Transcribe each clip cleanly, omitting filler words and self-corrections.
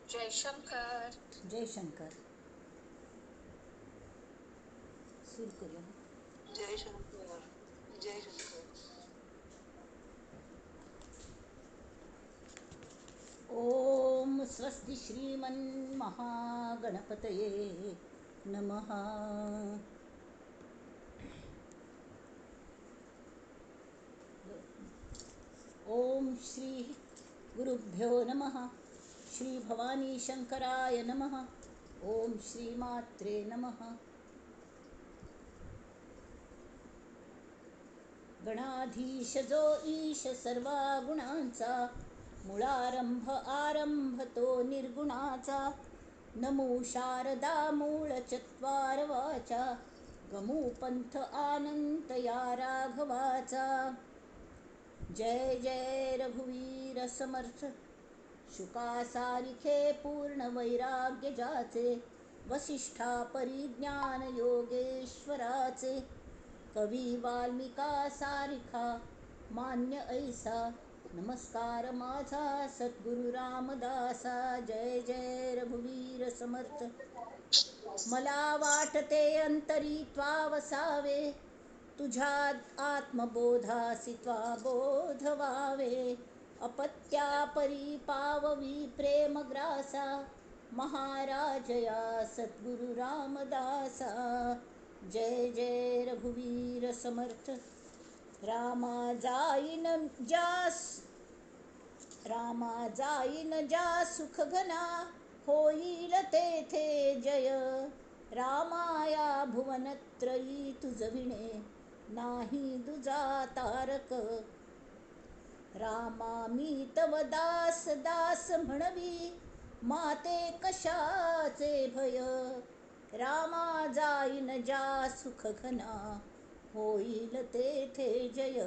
जयशंकर. जयशंकर. सुरू करूया. जयशंकर. जयशंकर. ओम स्वस्ति श्रीमन्महागणपतये नमः. ओम श्री गुरुभ्यो नमः. श्री भवानी शंकराय नमः. ओम श्री मात्रे नमः. गणाधीश जो ईश सर्वा गुणांचा, मुळारंभ आरंभ तो निर्गुणाचा. नमो शारदा मूळ चत्वार वाचा, गमू पंथ आनंत या राघवाचा. जय जय रघुवीर समर्थ, शुका सारिखे पूर्ण वैराग्य जाचे. वसिष्ठा परिज्ञान योगेश्वराचे, कवी वाल्मिका सारिखा मान्य ऐसा. नमस्कार माझा सद्गुरु रामदासा. जय जय रघुवीर समर्थ. मला वाटते अंतरी त्वा वसावे, तुझ्या आत्मबोधासी त्वा बोध व्हावे. अपत्यापरी पाववी प्रेमग्रासा, महाराज या सद्गुरु रामदासा. जय जय रघुवीर समर्थ. रामा जाईन ज्या सुख घना, होईल तेथे जय. रामाया भुवनत्रयी तुझविणे, नाही दुजा तारक. रामा मी तव दास दास म्हणवी, माते कशाचे भय. रामा जाईन ज्या सुख घना, होईल तेथे जय.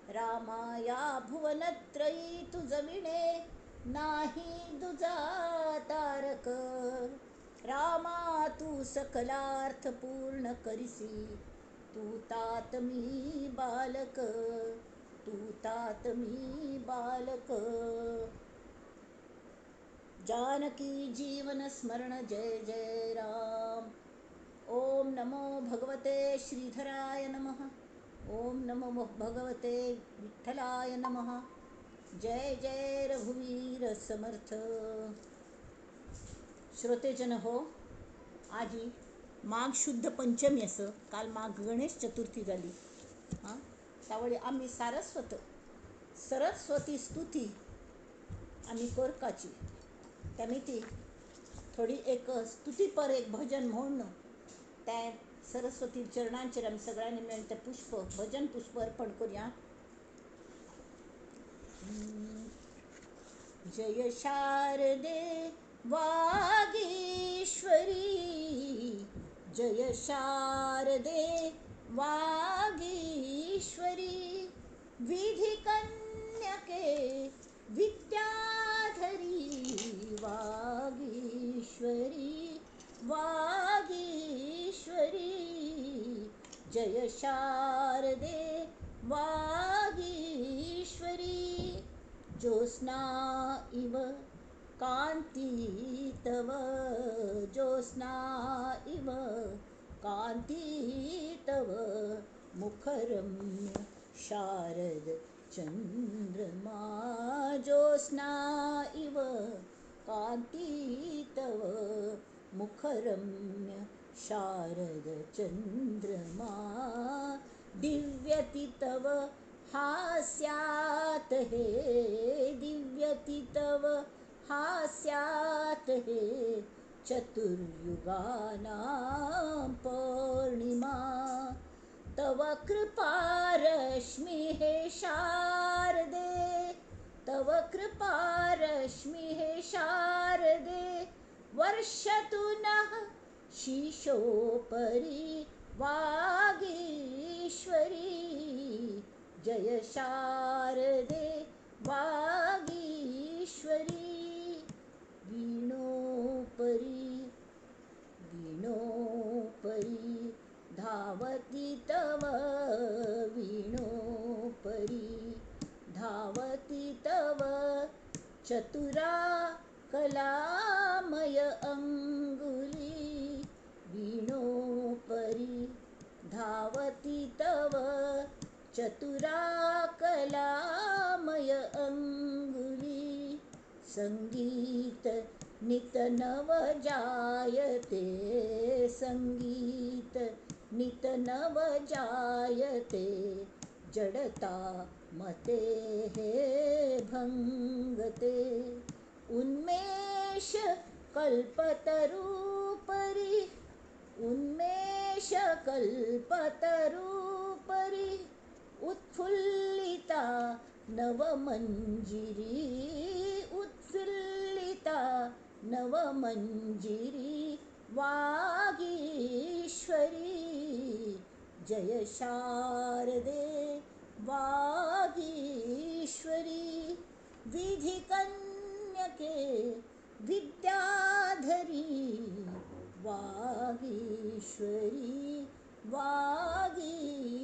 रामाया भुवनत्रयी तुझविणे, नाही दुजा तारक. रामा तू सकलार्थ पूर्ण करिसी, तू तात मी बालक. तू तात मी बालक. जानकी जीवन स्मरण जय जय राम. ओम नमो भगवते श्रीधराय नमः. ओम नमो भगवते विठ्ठलाय नमः. जय जय रघुवीर समर्थ. श्रोतेजन हो, आज माघ शुद्ध पंचमी असं. काल माघ गणेश चतुर्थी झाली. हां, त्यावेळी आम्ही सरस्वती स्तुती आम्ही कोरकाची त्याने ती थोडी एक स्तुतीपर एक भजन म्हणून त्या सरस्वती चरणांचेर आम्ही सगळ्यांनी मिळून ते भजन पुष्प अर्पण करूया. जय शारदे वागीश्वरी, जय शारदे वागीश्वरी. विधि कन्यके विद्याधरी, वागीश्वरी वागीश्वरी. जय शारदे वागीश्वरी. ज्योत्स्ना इव कांती तव, ज्योत्स्ना इव कांती तव. मुखरम्य शारद चंद्रमा, ज्योत्स्ना इव कांती तव. मुखरम्य शारद चंद्रमा. दिव्यति तव हास्यात हे, दिव्यति तव हास्यात हे. चतुर्युगानां पूर्णिमा, तव कृपा रश्मि हे शारदे. तव कृपा रश्मि हे शारदे. वर्षतु नः शीशोपरि वागीश्वरी. जय शारदे वागीश्वरी. वीणोपरि वीणोपरि धावति तव, वीणोपरि धावति तव. चतुरा कलामय अंगुली वीणोपरि धावति तव चतुरा कलामय अंगुली संगीत नित नव जायते संगीत नित नव जायते जडता मते हे भंगते उन्मेष कल्पतरूपरि उन्मेष कल्पतरूपरि उत्फुल्लिता नवमञ्जिरी उत्फुल्लिता नवमञ्जिरी वागीश्वरी जय शारदे वागीश्वरी विधिकन्यके विद्याधरी वागीश्वरी वागीश्वरी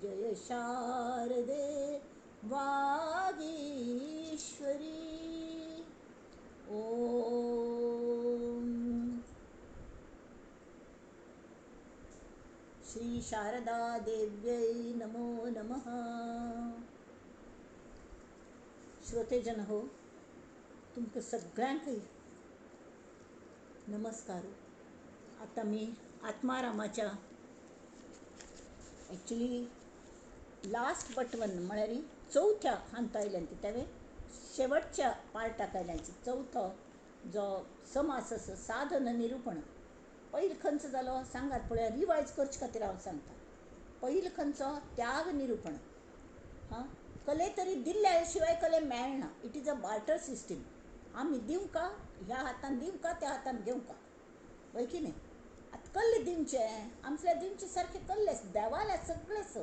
जय शारदे वागीश्वरी ओम श्री शारदा देव्यै नमो नमः. श्रोतेजन हो, तुमकां सगळ्यांक नमस्कार. आता मी आत्मारामाच्या ॲक्च्युली लास्ट बट वन म्हळ्यार चवथ्या हांतायल्यान तेवे शेवटच्या पार्टाक आयल्यांची चवथो जो समास आसा साधन निरूपण. पयलो खंयचो जालो सांगात पळया, रिवायज करचे खातीर हांव सांगता. पयलो खंयचो त्याग निरूपण. हां, कले तरी दिल्ल्या शिवाय कले मेळना. It is a barter system. आमी दिवंका, ह्या हातान दिवंका त्या हातान घेवंका, वय की न्ही. आतां कल्ले दिवचे, आमच्या दिवचे सारके कल्ले देवाल्या सगळेच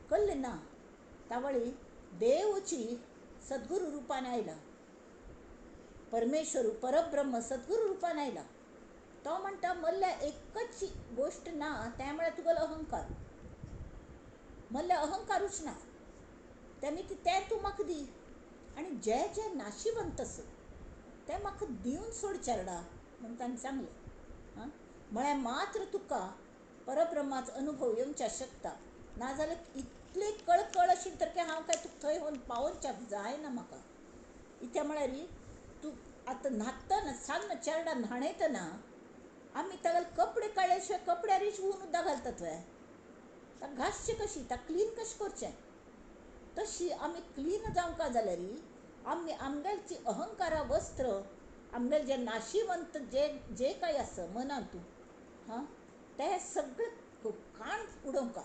कल्ले ना. तावळी देवची सद्गुरू रुपान आयला, परमेश्वर परब्रह्म सद्गुरू रुपान आयला. तो म्हणटा मल्ल्या एकच गोष्ट ना, त्या म्हळ्यार तुगेलो अहंकार. मल्ल्या अहंकारूच ना, तेमी तें तूं म्हाका दी. आनी जे जे नाशिवंत आसा ते म्हाका दिवन सोड चरडा म्हण ताणें सांगलें. हां, म्हळ्यार मात्र तुका परब्रह्माचो अनुभव येवच्या शकता. नाजाल्यार इतली कळकळ आशिल्ली तर हांव काय तुका थंय व्हरून पावोवच्याक जायना म्हाका. इत्या म्हळ्यार तूं आतां न्हांतना सान्न चेरडा न्हाणयतना आमी तागेले कपडे काडले शिवाय कपड्यारीच ऊन उदक घालतात वय. ताका घासचें कशी, ताका क्लीन कशें करचें. तशी आमी क्लीन जावंका जाल्यार आमी आमगेलची अहंकारा वस्त्र, आमगेले जे नाशिवंत जे जे काय आसा मनांतू, हां, ते सगळे काण उडोवंका.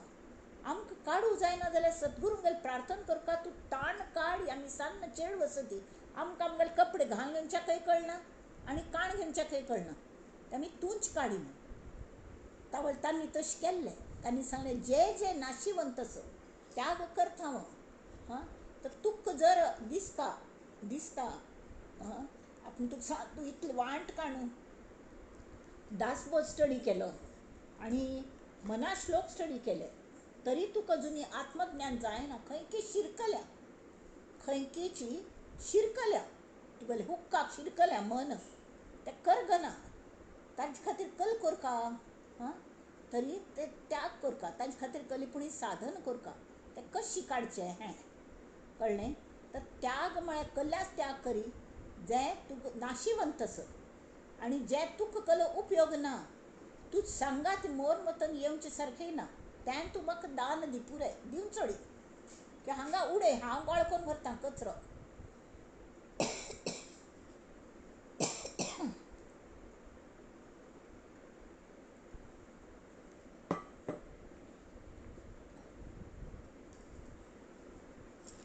आमकां काडूं जायना जाल्यार सद्गुरूंगेर प्रार्थना करता, तूं ताण काड. आमी सान्न चेड वसती आमकां आमगेले कपडे घालून घेवच्याकय कळना आनी काण घेवच्याकय कळना. आमी तूंच काडिना. तावळ तांणी तशें केल्लें. तांणी सांगलें जे जे नाशिवंत आसा त्याग करता हांव. हां, तर तुका जर दिसता आपूण तुका सांग, तूं इतलें वांट काणून दासबोध स्टडी केलो आनी मना श्लोक स्टडी केले तरी तुका अजुनी आत्मज्ञान जायना. खंयकी शिरकल्या, खंयकीची शिरकल्या, तुगेले हुक्काक शिरकल्या मन. तें करगना. ताजे खातीर कल करका. हां, तरी ते त्याग करका. ताजे खातीर कलिपुणी साधन करका. तें कशें काडचें हें कळ्ळें. तर त्याग म्हळ्यार कल्ल्याच त्याग करी जें तुका नाशिवंत आसा आनी जे तुका कलो उपयोग ना. तूं सांगात मोर मतन येवचे सारकें ना. तें तूं म्हाका दान दी, पुराय दिवन चोडी की हांगा उडय, हांव वाळकोन व्हरतां कचरो.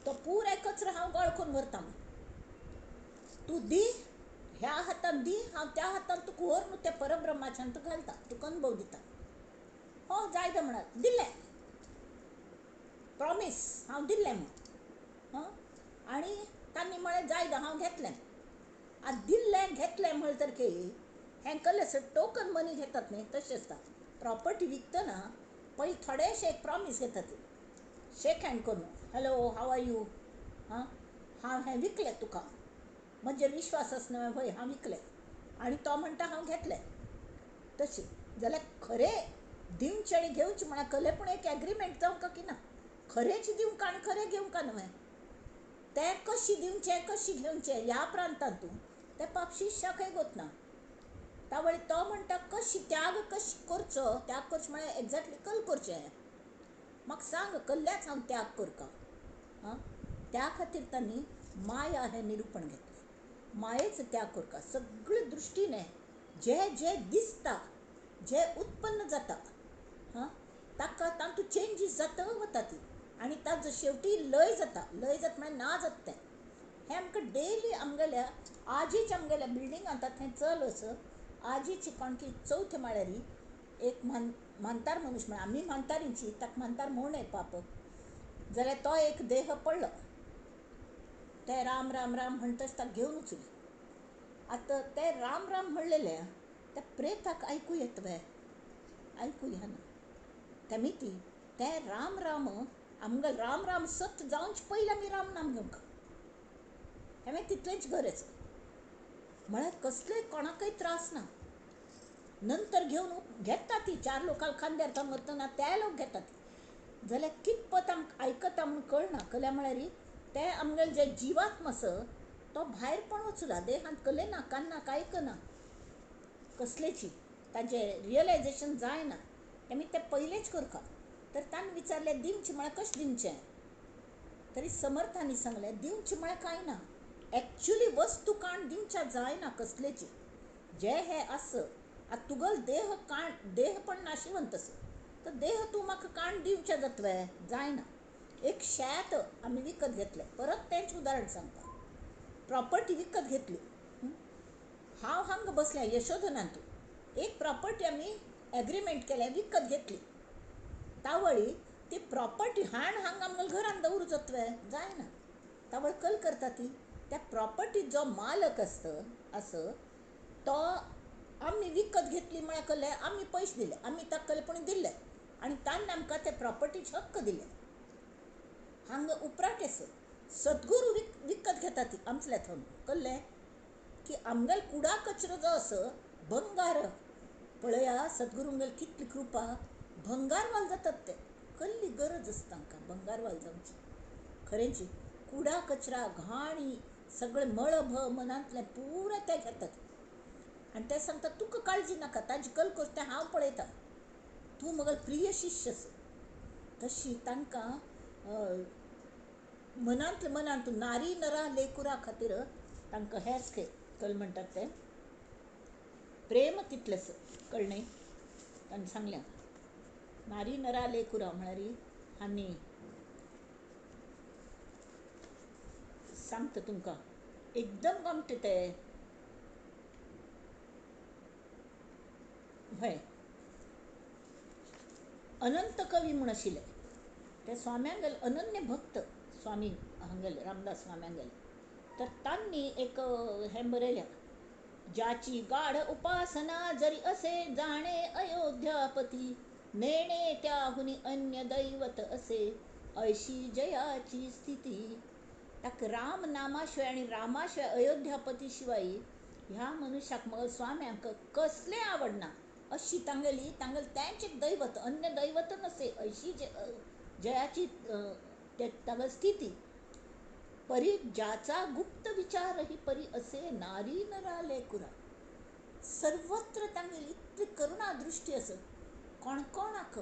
तो पुराय कचरो हांव वाळकोन व्हरतां. तूं दी, ह्या हातान दी, हांव त्या हातान तुका व्हरून त्या परब्रह्माच्या हातांत घालता, तुका अनुभव दिता. हो जायदा म्हणात दिल्लें, प्रॉमीस हांव दिल्लें म्हूण. हां, आनी तांणी म्हळें जायदा हांव घेतलें. आतां दिल्लें घेतलें म्हणलें तर हें कल्लें सर टोकन मनी घेतात न्ही, तशें आसता. प्रॉपर्टी विकतना पयलीं थोडेशें एक प्रॉमीस घेतात. शेक हँड करून, हॅलो हाव आर यू. हां, हांव हें विकलें तुका. म्हणजे विश्वास असणं होय हांव विकलें आनी तो म्हणटा हांव घेतलें. तशी जाल्यार खरें दिवचें आनी घेवचें म्हणा कलेपूण एक एग्रीमेंट जावंका की ना. खरेंच दिवंक आनी खरें घेवंका न्हय. तें कशें दिवचें कशें घेवचें ह्या प्रांतांतून तें पापशिश्याकय गोतना. तावळी तो म्हणटा कशी त्याग कशी करचो. त्याग करचो म्हळ्यार एक्झॅक्टली कल करचें. म्हाका सांग कसल्याच हांव त्याग करता. हां त्या खातीर तांणी माया हें निरूपण घेतलें. मायेचो त्याग करता सगळे दृश्टीने जें जें दिसता जें उत्पन्न जाता हां ताका तातूंत चेंजीस जाता वता ती आनी ताजो शेवटी लय जाता. लय जाता म्हळ्यार ना जाता तें. हें आमकां डेली आमगेल्या आजीच आमगेल्या बिल्डिंगांत थंय चल वच आजीची कोणकी चवथ्या माळ्यार एक मानतार मनीस म्हण आमी मानतारींची ताका मानतार म्हूण येवपाक जाल्यार तो एक देह पडलो. ते राम राम राम म्हणटच ताका घेवन वचून. आतां ते राम राम म्हणलेले त्या प्रेताक आयकूं येतवे आयकूं येना. तेमी ती तें राम राम आमगे राम राम सत्य जावंचे पयलीं आमी राम नाम घेवंका. हें तितलेंच गरज म्हळ्यार कसलेय कोणाकय त्रास ना. नंतर घेवन घेता ती 4 लोकांक खांद्यार थांब वतना ते लोक घेता ती जाल्यार कितपत आमकां आयकता म्हूण कळना. कल्या म्हळ्यार तें आमगेलें जें जिवात्म आसा तो भायर पण वचूना देहांत कलेना कान्ना कांय करना कसलेची ताजें रियलायजेशन जायना. तेमी तें पयलेंच करता. तर ताणें विचारलें दिवचें म्हळ्यार कशें दिवचें. तरी समर्थांनी सांगलें दिवचें म्हळ्यार कांय ना. एक्चुली वस्तू काण दिवच्या जायना कसलेची. जें हें आस आतां तुगेलो देह काण देह पण नाशिवंत आसा तर देह तूं म्हाका काण दिवचें जातवे जायना. एक शेत आमी विकत घेतलें परत तेंच उदाहरण सांगता. प्रॉपर्टी विकत घेतली. हांव हांगा बसलें यशोधनांत एक प्रॉपर्टी आमी एग्रीमेंट केलें विकत घेतली. तावळी ती प्रॉपर्टी हांगा आमगेल्या घरान दवरूं जातवे जायना. तावळ कल करता ती त्या प्रॉपर्टी जो मालक आस तो आमी विकत घेतली म्हळ्यार कल्लें आमी पयशे दिले आमी ताका कलेपणी दिले आनी ताणें आमकां ते प्रॉपर्टीचे हक्क दिले. हांगा उपराट आसा सद्गुरू विकत घेता ती आमचल्या थंय कल्लें की आमगेलो कुडा कचरो जो आसा भंगार पळया सद्गुरूंगेली कितली कृपा भंगारवाल जातात ते. कसली गरज आसा तांकां भंगारवाल जावची. खरेंची कुडा कचरा घाणी सगळें मळभ मनांतलें पुराय ते घेतात आनी ते सांगता तुका काळजी नाका ताजी कल कर तें हांव पळयतां तूं म्हगेलो प्रिय शिश्य आसा. तशी तांकां मनांतून नारी नरा लेकुरा खातीर तांकां हेंच कल म्हणटात तें प्रेम तितलें आसा कळ्ळें. ताणें सांगलें नारी नरा लेकुरा म्हळ्यार आनी सांगता तुमकां एकदम गमटे ते हय अनंत कवी म्हूण आशिल्ले ते स्वाम्यांगेले अनन्य भक्त स्वामी हांगेले रामदास स्वाम्यांगेले. तर तांणी एक हें बरयलें ज्याची गाढ उपासना जरी असे जाणे अयोध्यापती नेणे त्याहुनी अन्य दैवत असे ऐशी जयाची स्थिती. ताका राम नामाशिवाय आनी रामाशिवाय अयोध्यापती शिवाय ह्या मनशाक मग स्वाम्यांक कसलें आवडना अशी तांगेली तेंच एक दैवत अन्य दैवत नसे ऐशी जयाची तांगेली स्थिती. परी ज्याचा गुप्त विचार ही परी असे नारी नरा लेकुरा. सर्वत्र तांगेली इतली करुणा दृष्टी आसा कोणाक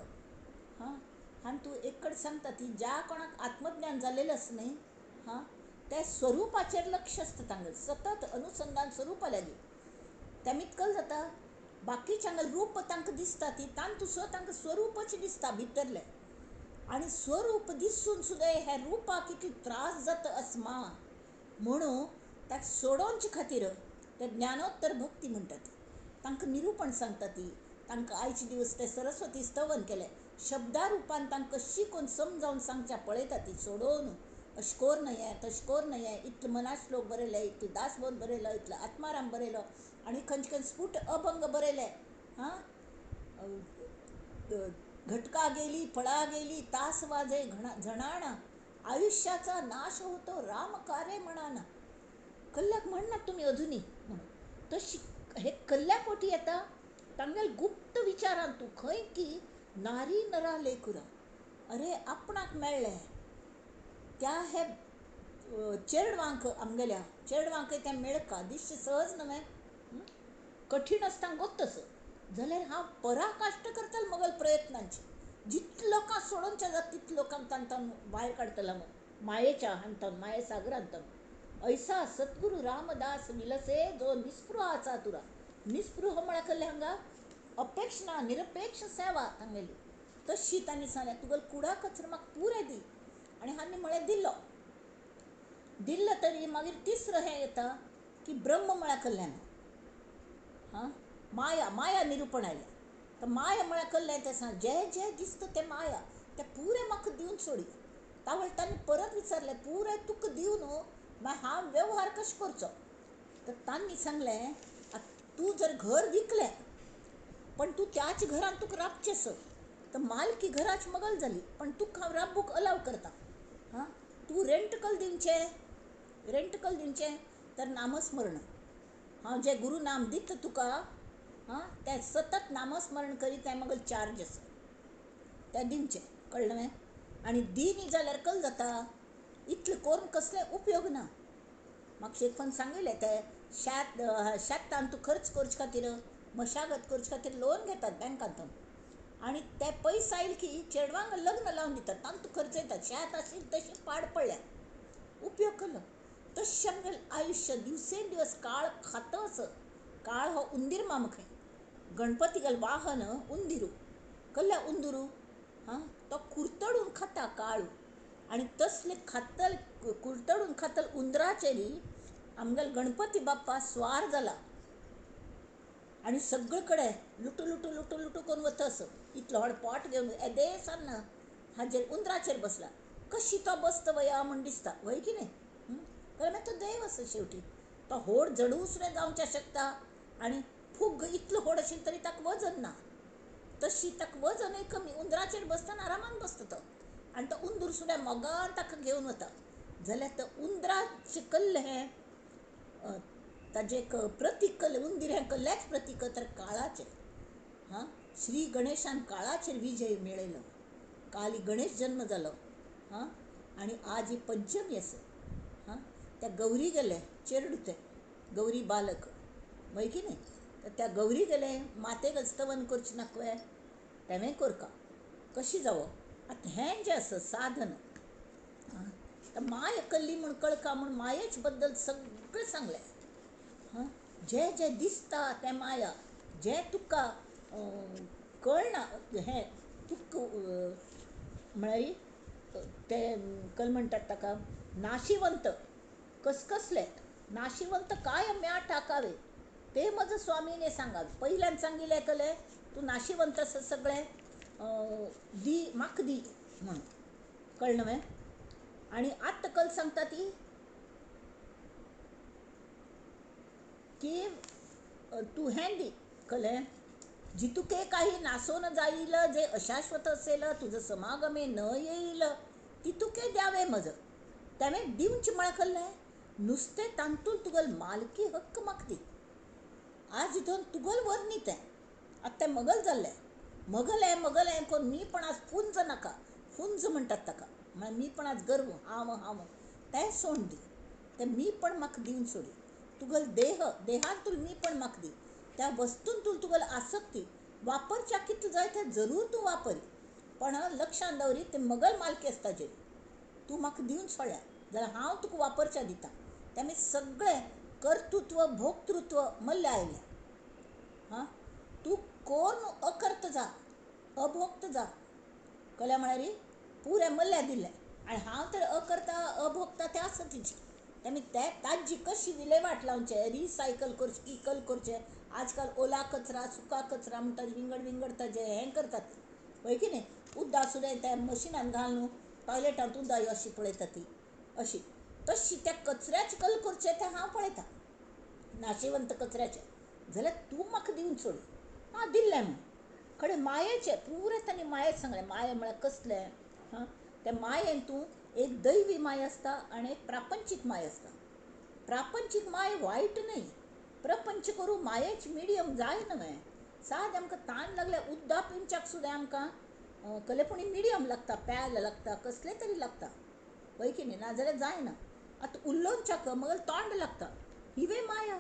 हां. आनी तूं एक कडेन सांगता ती ज्या कोणाक आत्मज्ञान जाल्लेलें आसा न्ही हां त्या स्वरुपाचेर लक्ष आसता तांगेलें सतत अनुसंधान स्वरुपा लागीं. तेमीत कल जाता बाकीच्यांगेलें रूप तांकां दिसता ती तांतूं सुद्दां तांकां स्वरूपच दिसता भितरलें आनी स्वरूप दिसून सुद्दां हें रुपाक कितले त्रास जाता अस्मा म्हणून ताका सोडोवचे खातीर ते ज्ञानोत्तर भक्ती म्हणटात. तांकां निरूपण सांगता ती तांकां आयचे दिवस ते सरस्वती स्तवन केलें शब्दा रुपान तांकां कशी करून समजावन सांगचें पळयता ती सोडोवन अशें कोर न्हय तशें कोर न्हय इतले मनाश्लोक बरयले इतले दासबोध बरयलो इतलो आत्माराम बरयलो आनी खंयचे स्फुट अभंग बरयले हां. घटका गेली फळा गेली तास वाजे झणाणा आयुष्याचा नाश होतो राम कार्य म्हणाना. कल्ल्याक म्हणना तुम्ही अजुनी म्हणून तशी हे कल्ल्या पोटी येता तांगेल गुप्त विचारान तू खंय की नारी नरा लेकुरा अरे आपणाक मेळ्ळे त्या हे चेडवांक आमगेल्या चेडवांक तें मेळका दिश्य सहज न्हय कठीण आसता गोत्तस जाल्यार हांव पराकाश्ट करतलो मगल प्रयत्नांची जितलो लोकांक सोडूनच्या जाता तितलो लोकांक तांतान भायर काडटलो मायेच्या हांतान माये सागरांतन ऐसा सद्गुरू रामदास विलसे जो निस्पृह आसा तुरा निस्पृह म्हळ्यार कहले हांगा अपेक्ष ना निरपेक्ष सेवा तांगेली तशी तांणी सांगलें तुगेलो कुडा कचरो म्हाका पुरे दी आनी हांणी म्हळें दिल्लो तरी मागीर तिसरं हें येता की ब्रह्म म्हळ्यार कहलें हां माया निरूपण आयलें तर माया म्हळ्यार कहलें तें सांग जें दिसता तें माया तें पुरें म्हाका दिवन सोडी तावळ तांणी परत विचारलें पुरें तुका दिवन मागीर हांव वेव्हार कशें करचो तर तांणी सांगलें तूं जर घर विकलें पण तूं त्याच घरान तुका राबचें तर मालकी घराची मगल जाली पण तुका हांव राबूंक अलाव करता हां तूं रेंटकल दिवचें तर नामस्मरण हांव जें गुरू नाम दिता तुका हां तें सतत नामस्मरण करीत तें मगल चार्ज आसा तें दिवचें कळ्ळें आनी दिनी जाल्यार कल जाता इतलें करून कसलें उपयोग ना म्हाका शेतपण सांगिल्लें तें शेतान तूं खर्च करचे खातीर मशागत करचे खातीर लोन घेतात बँकांतून आनी ते पयस आयले की चेडवांक लग्न लावन दितात तांकां खर्च येतात शेत आशिल्ली तशी पाड पडल्या उपयोग केलो तशें आमगेलें आयुश्य दिवसें दिवस काळ खातस काळ हो उंदीर मामखंय गणपती गेल वाहन उंदिरू कसल्या उंदरू हां तो कुर्तडून खाता काळू आनी तसले खातल कुर्तडून खातल उंदराचेरी आमगेलो गणपती बाप्पा स्वार जाला आनी सगळे कडेन लुटू करून वतस इतलो व्हड पोट घेवन येदेसान हाजेर उंदराचेर बसला कशी तो बसता वया म्हण दिसता वय की न्ही कारण तो देव आसा शेवटी तो होड जडू सुद्दां जावचे शकता आनी फुग्ग इतलो व्हड आशिल्लो तरी ताका वजन ना तशी ताका वजनय कमी उंदराचेर बसतना आरामान बसता तो आनी तो उंदूर सुद्दां मोगान ताका घेवन वता जाल्यार तो उंदराचें कल्लें हें ताजें प्रतीक कल्लें उंदीर हें कल्ल्याच प्रतीक तर काळाचें हां श्री गणेशान काळाचेर विजय मेळयलो काल ही गणेश जन्म जालो हां आनी आज ही पंचमी आसा हां त्या गौरी गेले चेडूं तें गौरी बालक वय की न्ही तर त्या गौरी गेले मातेक स्तवन करचें नाकवे तेवें करता कशी जावो आतां हें जें आसा साधन माय कल्ली म्हूण कळका म्हूण मायेच बद्दल सगळें सांगलें हां जें दिसता तें माया जें तुका कळना हें तुका म्हळ्यार तें कल म्हणटात ताका नाशिवंत कसले नाशिवंत काय म्या टाकावे ते म्हजो स्वामीने सांगावे पहिल्यान सांगिल्लें कले तूं नाशिवंत आसा सगळें दी म्हाका दी म्हणून कळ्ळें न्हय आनी आत्तां कल सांगता ती की तू हें दी कळ्ळें जितुके काही नासोन जाईल जे अशाश्वत असेल तुझं समागमे न येईल तितुके द्यावे मज त्यावें दिवचें म्हळ्यार कळ्ळें नुस्तें तांतून तुगेल मालकी हक्क म्हाका दी आज हितून तुगेल वर्णी तें आतां तें मगल जाल्लें मगल हें कोण मी पण आज फुंज नाका फुंज म्हणटात ताका म्हळ्यार मी पण आज गर्व हांव तें सोड दी तें मी पण म्हाका दिवन सोडी तुगेल देहान तुला मी पण म्हाका दी त्या वस्तून तुगेल आसक्ती वापरच्या कितलें जाय तें जरूर तूं वापरी पण लक्षांत दवरी तें मगल मालकी आसता ताजेर तूं म्हाका दिवन सोडल्या जाल्यार हांव तुका वापरचें दिता तें सगळें कर्तृत्व भोक्तृत्व मल्ल्या आयलें हां तूं कोण अकर्त जा अभोक्त जा कळ्ळें म्हळ्यार पुरें मल्ल्या दिल्लें आनी हांव तर अकर्ता अभोक्ता तें आसा तिची ताजी कशी विलेवाट लावचें रिसायकल करचें इकल करचें आजकाल ओला कचरा सुका कचरा म्हणटा विंगड ताजें हें करतात वय की न्ही उद्दां सुद्दां त्या मशिनान घालून टॉयलेटांत उद्दां अशी पळयता ती अशी तशी त्या कचऱ्याचें कल करचें तें हांव पळयतां नाशिवंत कचऱ्याचें जाल्यार तूं म्हाका दिवन सोड हां दिल्लें म्हूण खरें मायेचें पुरें तांणी मायेच सांगलें माये म्हळ्यार कसलें हां त्या मायेन तूं एक दैवी माय आसता आनी एक प्रापंचीक माय आसता प्रापंचीक माय वायट नाही, प्रपंच करू मायेच मिडियम जाय न्हय. साद आमकां ताण लागल्या उद्दा पिवच्याक सुद्दां आमकां कलेपणी मिडियम लागता, प्यायला लागता, कसले तरी लागता पळय की न्ही, नाजाल्यार जायना. आतां उल्लोंच्याक मगल तोंड लागता, हिवे माया.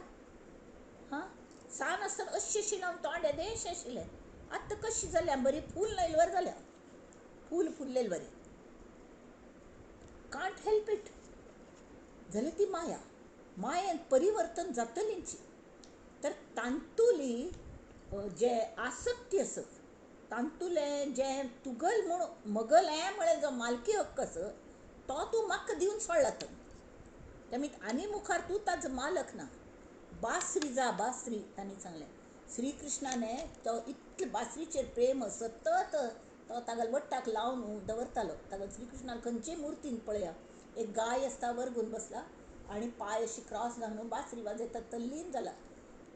हां, सान आसतना अशें शिनून तोंड देश आशिल्लें, आतां कशी जाल्या बरी फूल लायले जाल्या, फूल फुल्लेले बरी, कांट हेल्प इट. जाल्यार ती माया, मायेन परिवर्तन जातलींच. तर तांतुली जे आसक्ती आसत, तांतुले जे तुगल म्हूण मगल हें म्हळें जो मालकी हक्क आस तो तूं म्हाका दिवन सोडला तर त्यामीत आनी मुखार तूं ताजो मालक ना. बासरी जा बासरी, तांणी सांगलें श्री कृष्णाने तो इतले बासरीचेर प्रेम सतत तो तागेल्या वट्टाक लावन दवरतालो. तागेल्या श्री कृष्णान खंयचेय मुर्तीन पळया, एक गाय आसता वर घेवन बसला आनी पांय अशी क्रॉस घालून बासरी वाजयता, तल्लीन जाला.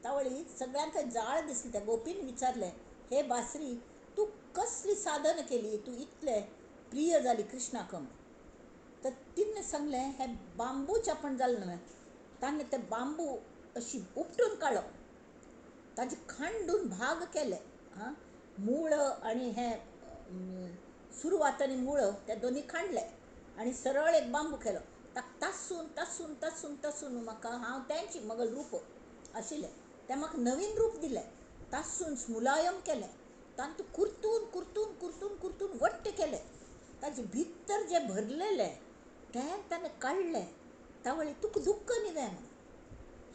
तावळी सगळ्यांक जाळ दिसली. त्या गोपीन विचारलें, हे बासरी तूं कसली साधन केली, तूं इतले प्रिय जाली कृष्णाक. तर तिणें सांगलें हें बांबू चापण जालें न्हय. ताणें तें बांबू अशी उपटून काडलो, ताजे खांडून भाग केले. हां, मूळ आनी हें सुरवात आनी मूळ ते दोनी खांडले आनी सरळ एक बांबू केलो. ताका तासून तासून तासून तासून म्हाका हांव तेंची मगल रूप आशिल्लें तें म्हाका नवीन रूप दिलें. तासून मुलायम केलें, तांतूं कुर्तून कुर्तून कुर्तून कुर्तून वट्ट केलें. ताजे भितर जें भरलेलें तें ताणें काडलें. तावळी तुका दुख्ख न्ही तें म्हण,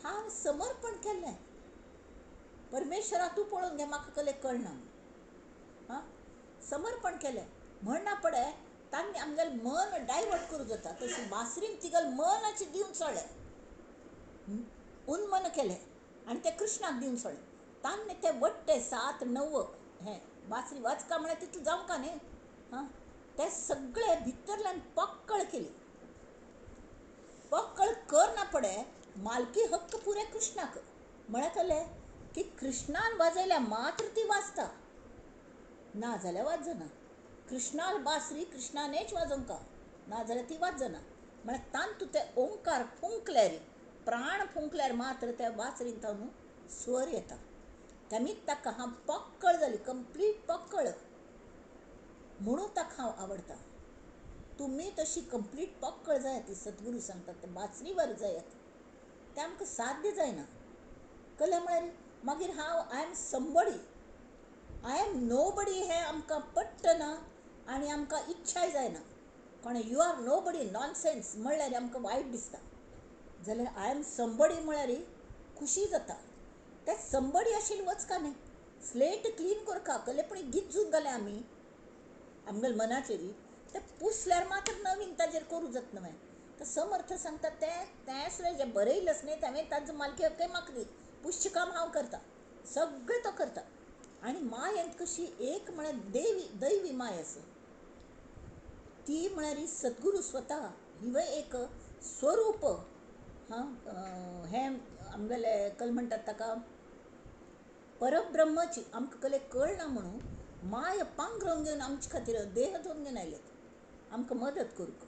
हांव समर्पण केलें. परमेश्वरा तूं पळोवन घे, म्हाका कले कळना. हां, समर्पण केलें म्हणना पडे तांणी आमगेलें मन डायवर्ट करूं जाता, तशी बासरीन तिगेलें मनाची दिवन सोडलें, उन्मन केलें आनी तें कृष्णाक दिवन सोडलें. ताणें तें वट्टे 7-9 हें बासरी वाचका म्हळ्यार तितूं जावंका न्ही. हां, तें सगळें भितरल्यान पक्कळ केली. पक्कळ करना पडे मालकी हक्क पुरे कृष्णाक म्हळ्यार कळलें की कृष्णान वाजयल्या मात्र ती वाजता, ना जाल्यार वाजना. कृष्णाल बासरी कृष्णानेच वाजोवंका, ना जाल्यार ती वाजना. म्हळ्यार तांतूं ते ओंकार फुंकल्यार, प्राण फुंकल्यार मात्र त्या बासरीन तावन स्वर येता. त्यामीत ताका हांव पक्कळ जाली, कंप्लीट पक्कळ, म्हणून ताका हांव आवडटा. तुमी तशी कंप्लीट पक्कळ जायात, सद्गुरू सांगतात ते बासरीवर जायात. तें आमकां साध्य जायना. कळ्ळें म्हळ्यार मागीर हांव I am somebody, I am nobody हें आमकां पट्टना आनी आमकां इच्छाय जायना. कोणें you are nobody nonsense म्हणल्यार आमकां वायट दिसता. जाल्यार आय एम समबडी म्हळ्यार खुशी जाता. तें समबडी आशिल्लें वचका न्ही, स्लेट क्लीन करता. कलेपणी गिज्जून जालें आमी आमगेल्या मनाचेर, तें पुसल्यार मात्र नवीन ताजेर करूं जाता न्हय. तर समर्थ सांगता तें सुद्दां जें बरयलें आसा न्ही तें ताजो मालकी हक्कय म्हाका दी, पुश्य काम हांव करता, सगळें तो करता. आनी मायेंत कशी एक म्हळ्यार दैवी माय आसा, ती म्हळ्यार सद्गुरू स्वता हिवय एक स्वरूप. हां, हें आमगेलें कल म्हणटात ताका परब्रह्मची आमकां कले कळना म्हणून माय पांघरून घेवन आमचे खातीर देह दोवन घेवन आयलेत आमकां मदत करूंक.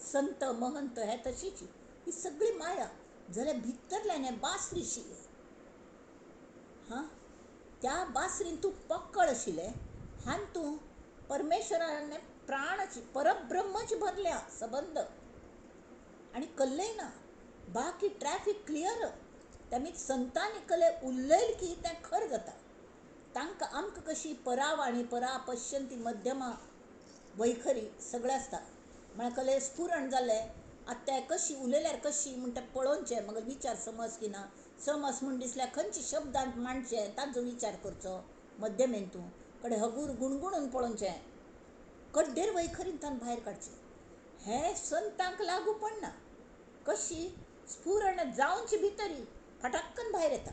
संत महंत हे तशीच ही सगळी माया. जाल्यार भितरल्यान हें बासरीशी, हां, त्या बासरीन तूं पक्कळ आशिल्लें, हान तूं परमेश्वरान प्राणाची परब्रह्मची भरल्या संबंध आनी कल्लय ना. बाकी ट्रॅफिक क्लियर. त्यामीत संतांनी कले उरलयलें की तें खर जाता. तांकां आमकां कशी परावाणी परा पश्यंती मध्यमा वैखरी सगळें आसता. म्हळ्यार कले स्फुरण जालें, आतां तें कशी उलयल्यार कशी म्हण तें पळोवचें, मगल विचार समज की ना समज म्हूण दिसल्यार खंयच्या शब्दांत मांडचें ताचो विचार करचो. मध्यमेंतू कडेन हगूर गुणगुणून पळोवचें, कड्डेर वैखरीन तान भायर काडचें. हें संतांक लागू पडना. कशी स्फुरण जावचे भितरी फटाक्कन भायर येता.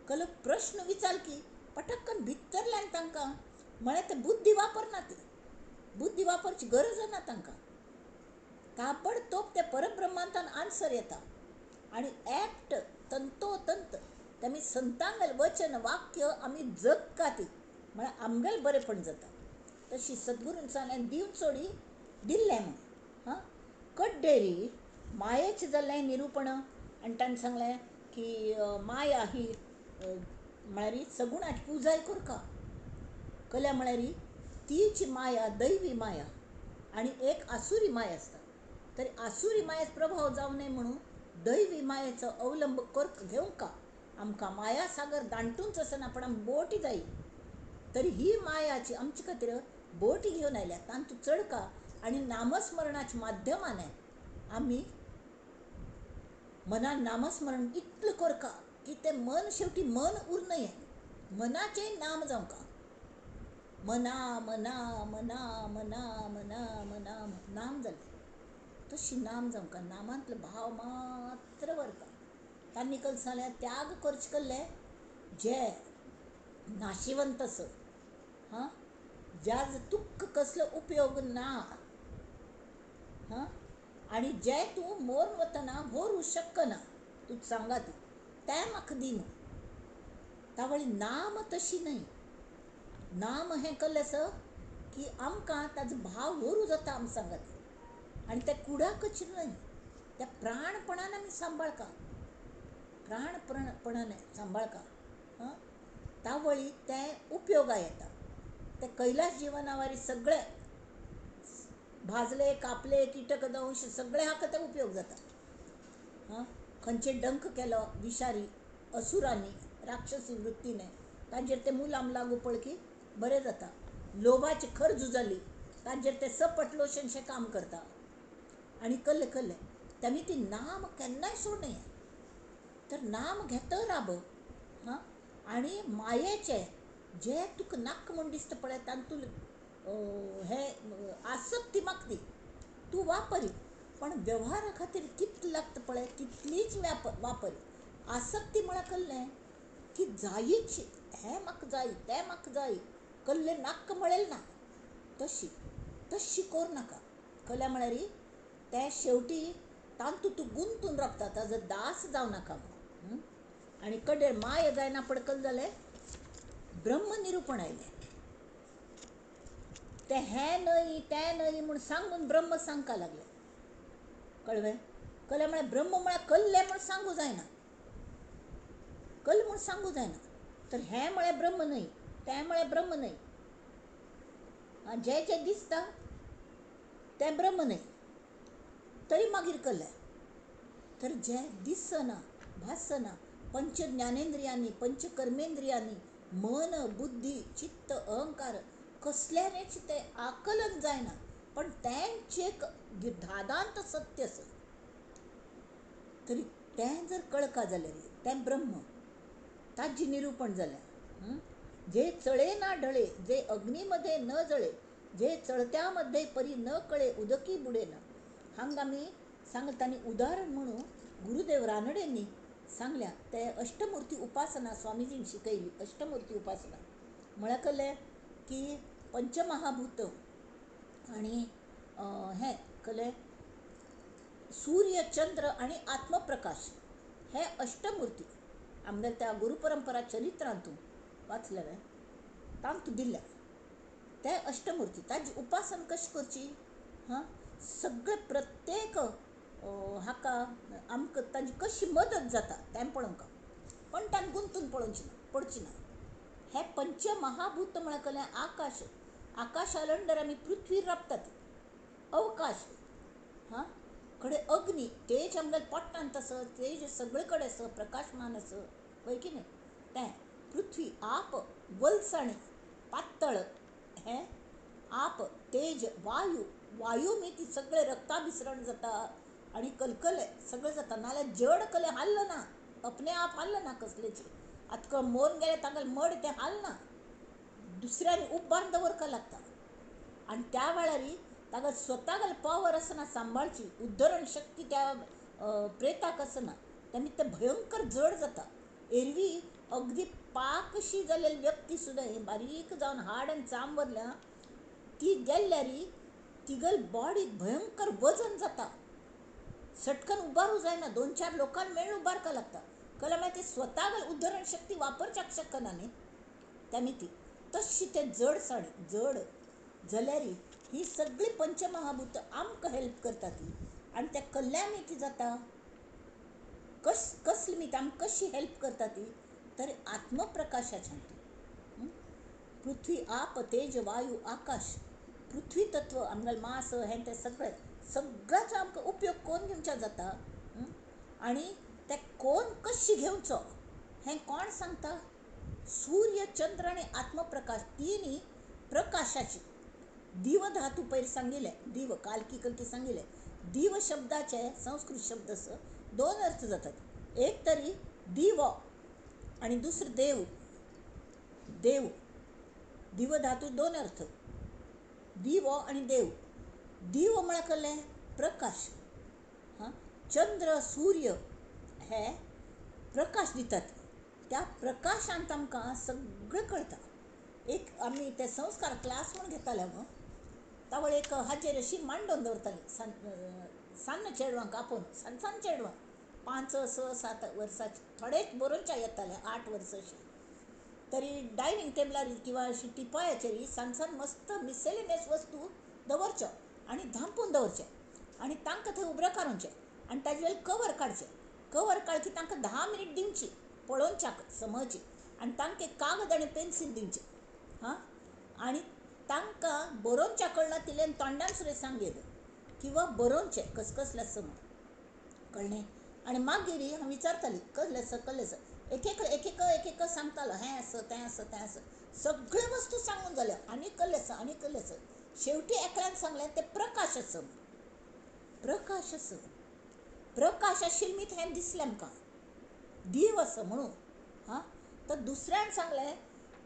कलो प्रश्न विचार की पटक्कन भितरल्यान तांकां म्हळ्यार ते बुद्धी वापरना, ती बुद्धी वापरची गरज ना तांकां. ताबडतोब ते परब्रह्मांतान आन्सर येता आनी एक्ट तंतोतंत तेमी संतांगेलें वचन वाक्य आमी जगता ती म्हळ्यार आमगेलें बरेंपण जाता. तशी सद्गुरून सांगलें दिवन सोडी दिल्लें म्हूण. हां, कड्डेरी मायेचें जाल्लें निरूपण आनी ताणें सांगलें की माया ही म्हळ्यार सगुणाची पुजाय करका. कल्या म्हळ्यार तीची माया दैवी माया आणि एक आसुरी माया आसता. तरी आसुरी मायेचो प्रभाव जावं नये म्हणून दैवी मायेचो अवलंब घेवंक आमकां माया सागर दांटूनच आसना, पण आमकां बोटी जायी. तरी ही मायाची आमचे खातीर बोटी घेवन आयल्या. तातूंत चडका आनी नामस्मरणाच्या माध्यमाने आमी मनान नामस्मरण इतलें करका की तें मन शेवटी मन उरना हें मनाचें नाम जावंका. मना मना मना मना मना मना नाम जालें. तशी नाम जावंका. नामांतलो भाव मात्र व्हरका. तांणी कल सांगलें त्याग करचे कल्ले जे नाशिवंत आसा, हां, ज्याज तुक्क कसलो उपयोग ना, हां, आनी जे तूं मोर वतना व्हरू शकना, तूं सांगा ती तें म्हाका दी म्हणून. तावळी नाम तशी न्हय. नाम हें कल्लें आसा की आमकां ताजो भाव व्हरू जाता आमी सांगा ती. आनी तें कुडाकच न्हय, त्या प्राणपणान आमी सांबाळका. प्राणपणाने सांबाळका. तावळी तें उपयोगा येता. ते कैलास जिवनावारी सगळे भाजले कापले कीटक दंश सगळे हाका ते उपयोग जाता. खंयचे डंक केलो विशारी असुरांनी राक्षसी वृत्तीने तांचेर ते मुलाम लागू पड की बरें जाता. लोभाची खर झुजाली तांचेर ते सपट लोशनशें काम करता. आनी कल्ले तेमी ती नाम केन्नाय सोड नये. तर नाम घेत राब. आनी मायेचे जे तुका नाक म्हूण दिसता पळय तातूंत हे आसक्ती माक दी. तूं वापरी पण व्यवहारा खातीर कितली लागता पळय तितलीच वापरी. आसक्ती म्हळ्यार कल्लें की जायीच हें म्हाका जाय तें म्हाका जाय कल्लें नाक मळेल ना तशी कोर नाका. कल्या म्हळ्यार तें शेवटी तातूंत तूं गुंतून रावता ताजो दास जावं नाका म्हणून. आनी कडेर माय जायना पडकल जालें ब्रह्म निरूपण आयलें. ते हें न्हय तें न्हय म्हूण सांगून ब्रह्म सांगका लागलें. कळ्ळें. कल्या म्हळ्यार ब्रह्म म्हळ्यार कल्लें म्हूण सांगू जायना. कल्ल म्हूण सांगू जायना. तर हें म्हळ्यार ब्रह्म न्हय तें म्हळ्यार ब्रह्म न्हय. जें दिसता तें ब्रह्म न्हय. तरी मागीर कल्लें. तर जें दिसना भासना पंच ज्ञानेंद्रियांनी पंच कर्मेंद्रियांनी मन बुद्धी चित्त अहंकार कसल्याचें तें आकलन जायना, पण तेंच एक धादांत सत्य आसा. तरी तें जर कळका जाल्यार तें ब्रह्म ताजें निरूपण जालें. जे चळे ना ढळे जे अग्नीमध्ये न जळे जे चळत्या मध्ये परी न कळे उदकी बुडेना. हांगा आमी सांगतानी उदाहरण म्हणून गुरुदेव रानडेंनी सांगल्या ते अष्टमूर्ती उपासना स्वामीजीन शिकयली. अष्टमूर्ती उपासना म्हळ्यार कल्लें की पंचमहाभूत आनी हें कल्लें सूर्य चंद्र आनी आत्मप्रकाश हे अष्टमूर्ती आमगे त्या गुरुपरंपरा चरित्रांतून वाचलेलें तातूंत दिल्या. ते अष्टमूर्ती ताजी उपासना कशी करची. सगळे प्रत्येक हाका आमकां ताजी कशी मदत जाता तें पळोवंक पण तान गुंतून पडची ना. हे पंचमहाभूत म्हळ्यार कल्लें आकाश. आकाशा अंडर आमी पृथ्वीर राबतात. अवकाश कडे अग्नी तेज आमगे पोट्टांत आसा तेज सगळे कडेन आसा प्रकाशमान आसा पळय की न्हय. तें पृथ्वी आप वलसाणी पातळ हें आप तेज वायू ती सगळे रक्ताभिसरण जाता आनी कलकले सगळें जाता. नाल्यार जड कले हाल्ल ना अपने आप हाल्ल ना कसलेची. आतां मोन गेले तांगेले मड तें हालना दुसऱ्यान उब्बान दवरका लागता. आनी त्या वेळार ताका स्वतागेले पावर आसना सांबाळची उद्धरण शक्ती त्या प्रेताक आसना. तेन्ना तें भयंकर जड जाता. एरवी अगदी पाकशी जालेली व्यक्ती सुद्दां ही बारीक जावन हाड आनी चाम भरल्या ती गेल्ल्यार तिगेल बॉडीक भयंकर वजन जाता. सटकन उबारू जायना. 2-4 लोकांक मेळून उबारका लागता. कळ्ळें. मागीर ती स्वतागेली उद्धरण शक्ती वापरच्याक शकना न्ही तेमी ती तशी ते जडसाणी जड जाल्यार ही सगळी पंचमहाभूत आमकां हेल्प करता ती. आनी त्या कल्ल्यान कितें जाता कसली मी आमकां कशी हेल्प करता ती तर आत्मप्रकाशाच्यान ती पृथ्वी आप तेज वायू आकाश पृथ्वी तत्व आमगेलें मास हें तें सगळ्याचो आमकां उपयोग कोण घेवचा जाता आनी ते कोण कशी घेवचो हें कोण सांगता सूर्य चंद्र आनी आत्मप्रकाश तिनी प्रकाशाची दिव धातू पयर सांगिल्ले दिव कालकी कलकी सांगिल्ले दिव शब्दाचे संस्कृत शब्द दोन अर्थ जातात एक तरी दिव आणि दुसरं देव देव दिव धातू दोन अर्थ दिव आणि देव दिव म्हळ्यार कसलें प्रकाश चंद्र सूर्य हे प्रकाश दितात त्या प्रकाशांत आमकां सगळें कळटा एक आमी ते संस्कार क्लास म्हूण घेताले न्हू तावळ एक हाजेर अशी मांडोवन दवरताली सान्न चेडवांक आपोवन सान चेडवां 5, 6, 7 वर्सांची थोडेच बरोवचे येताले 8 वर्सां अशी तरी डायनिंग टेबलार किंवा अशी टिपयाचेर सान मस्त मिसेलिनियस वस्तू दवरच्यो आनी धांपून दवरचे आनी तांकां थंय उबरां काडूंचे आनी ताजे वयले कवर काडची तांकां 10 मिनीट दिवची पळोवच्याक समज आनी तांकां एक कागद आनी पेन्सील दिवचे आनी तांकां बरोवच्या कळना तिलें तोंडान सुद्दां सांगेल किंवा बरोवचें कसलें आसा म्हूण कळ्ळें आनी मागीर हांव विचारताली कसलें आसा एक एक सांगतालो हें आसा तें आसा सगळ्यो वस्तू सांगून जाल्यो आनी कसलें आसा शेवटी एकल्यान सांगलें तें प्रकाश आसा प्रकाश आशिल्ली हें दिसलें आमकां दिव आसा म्हणून तर दुसऱ्यान सांगलें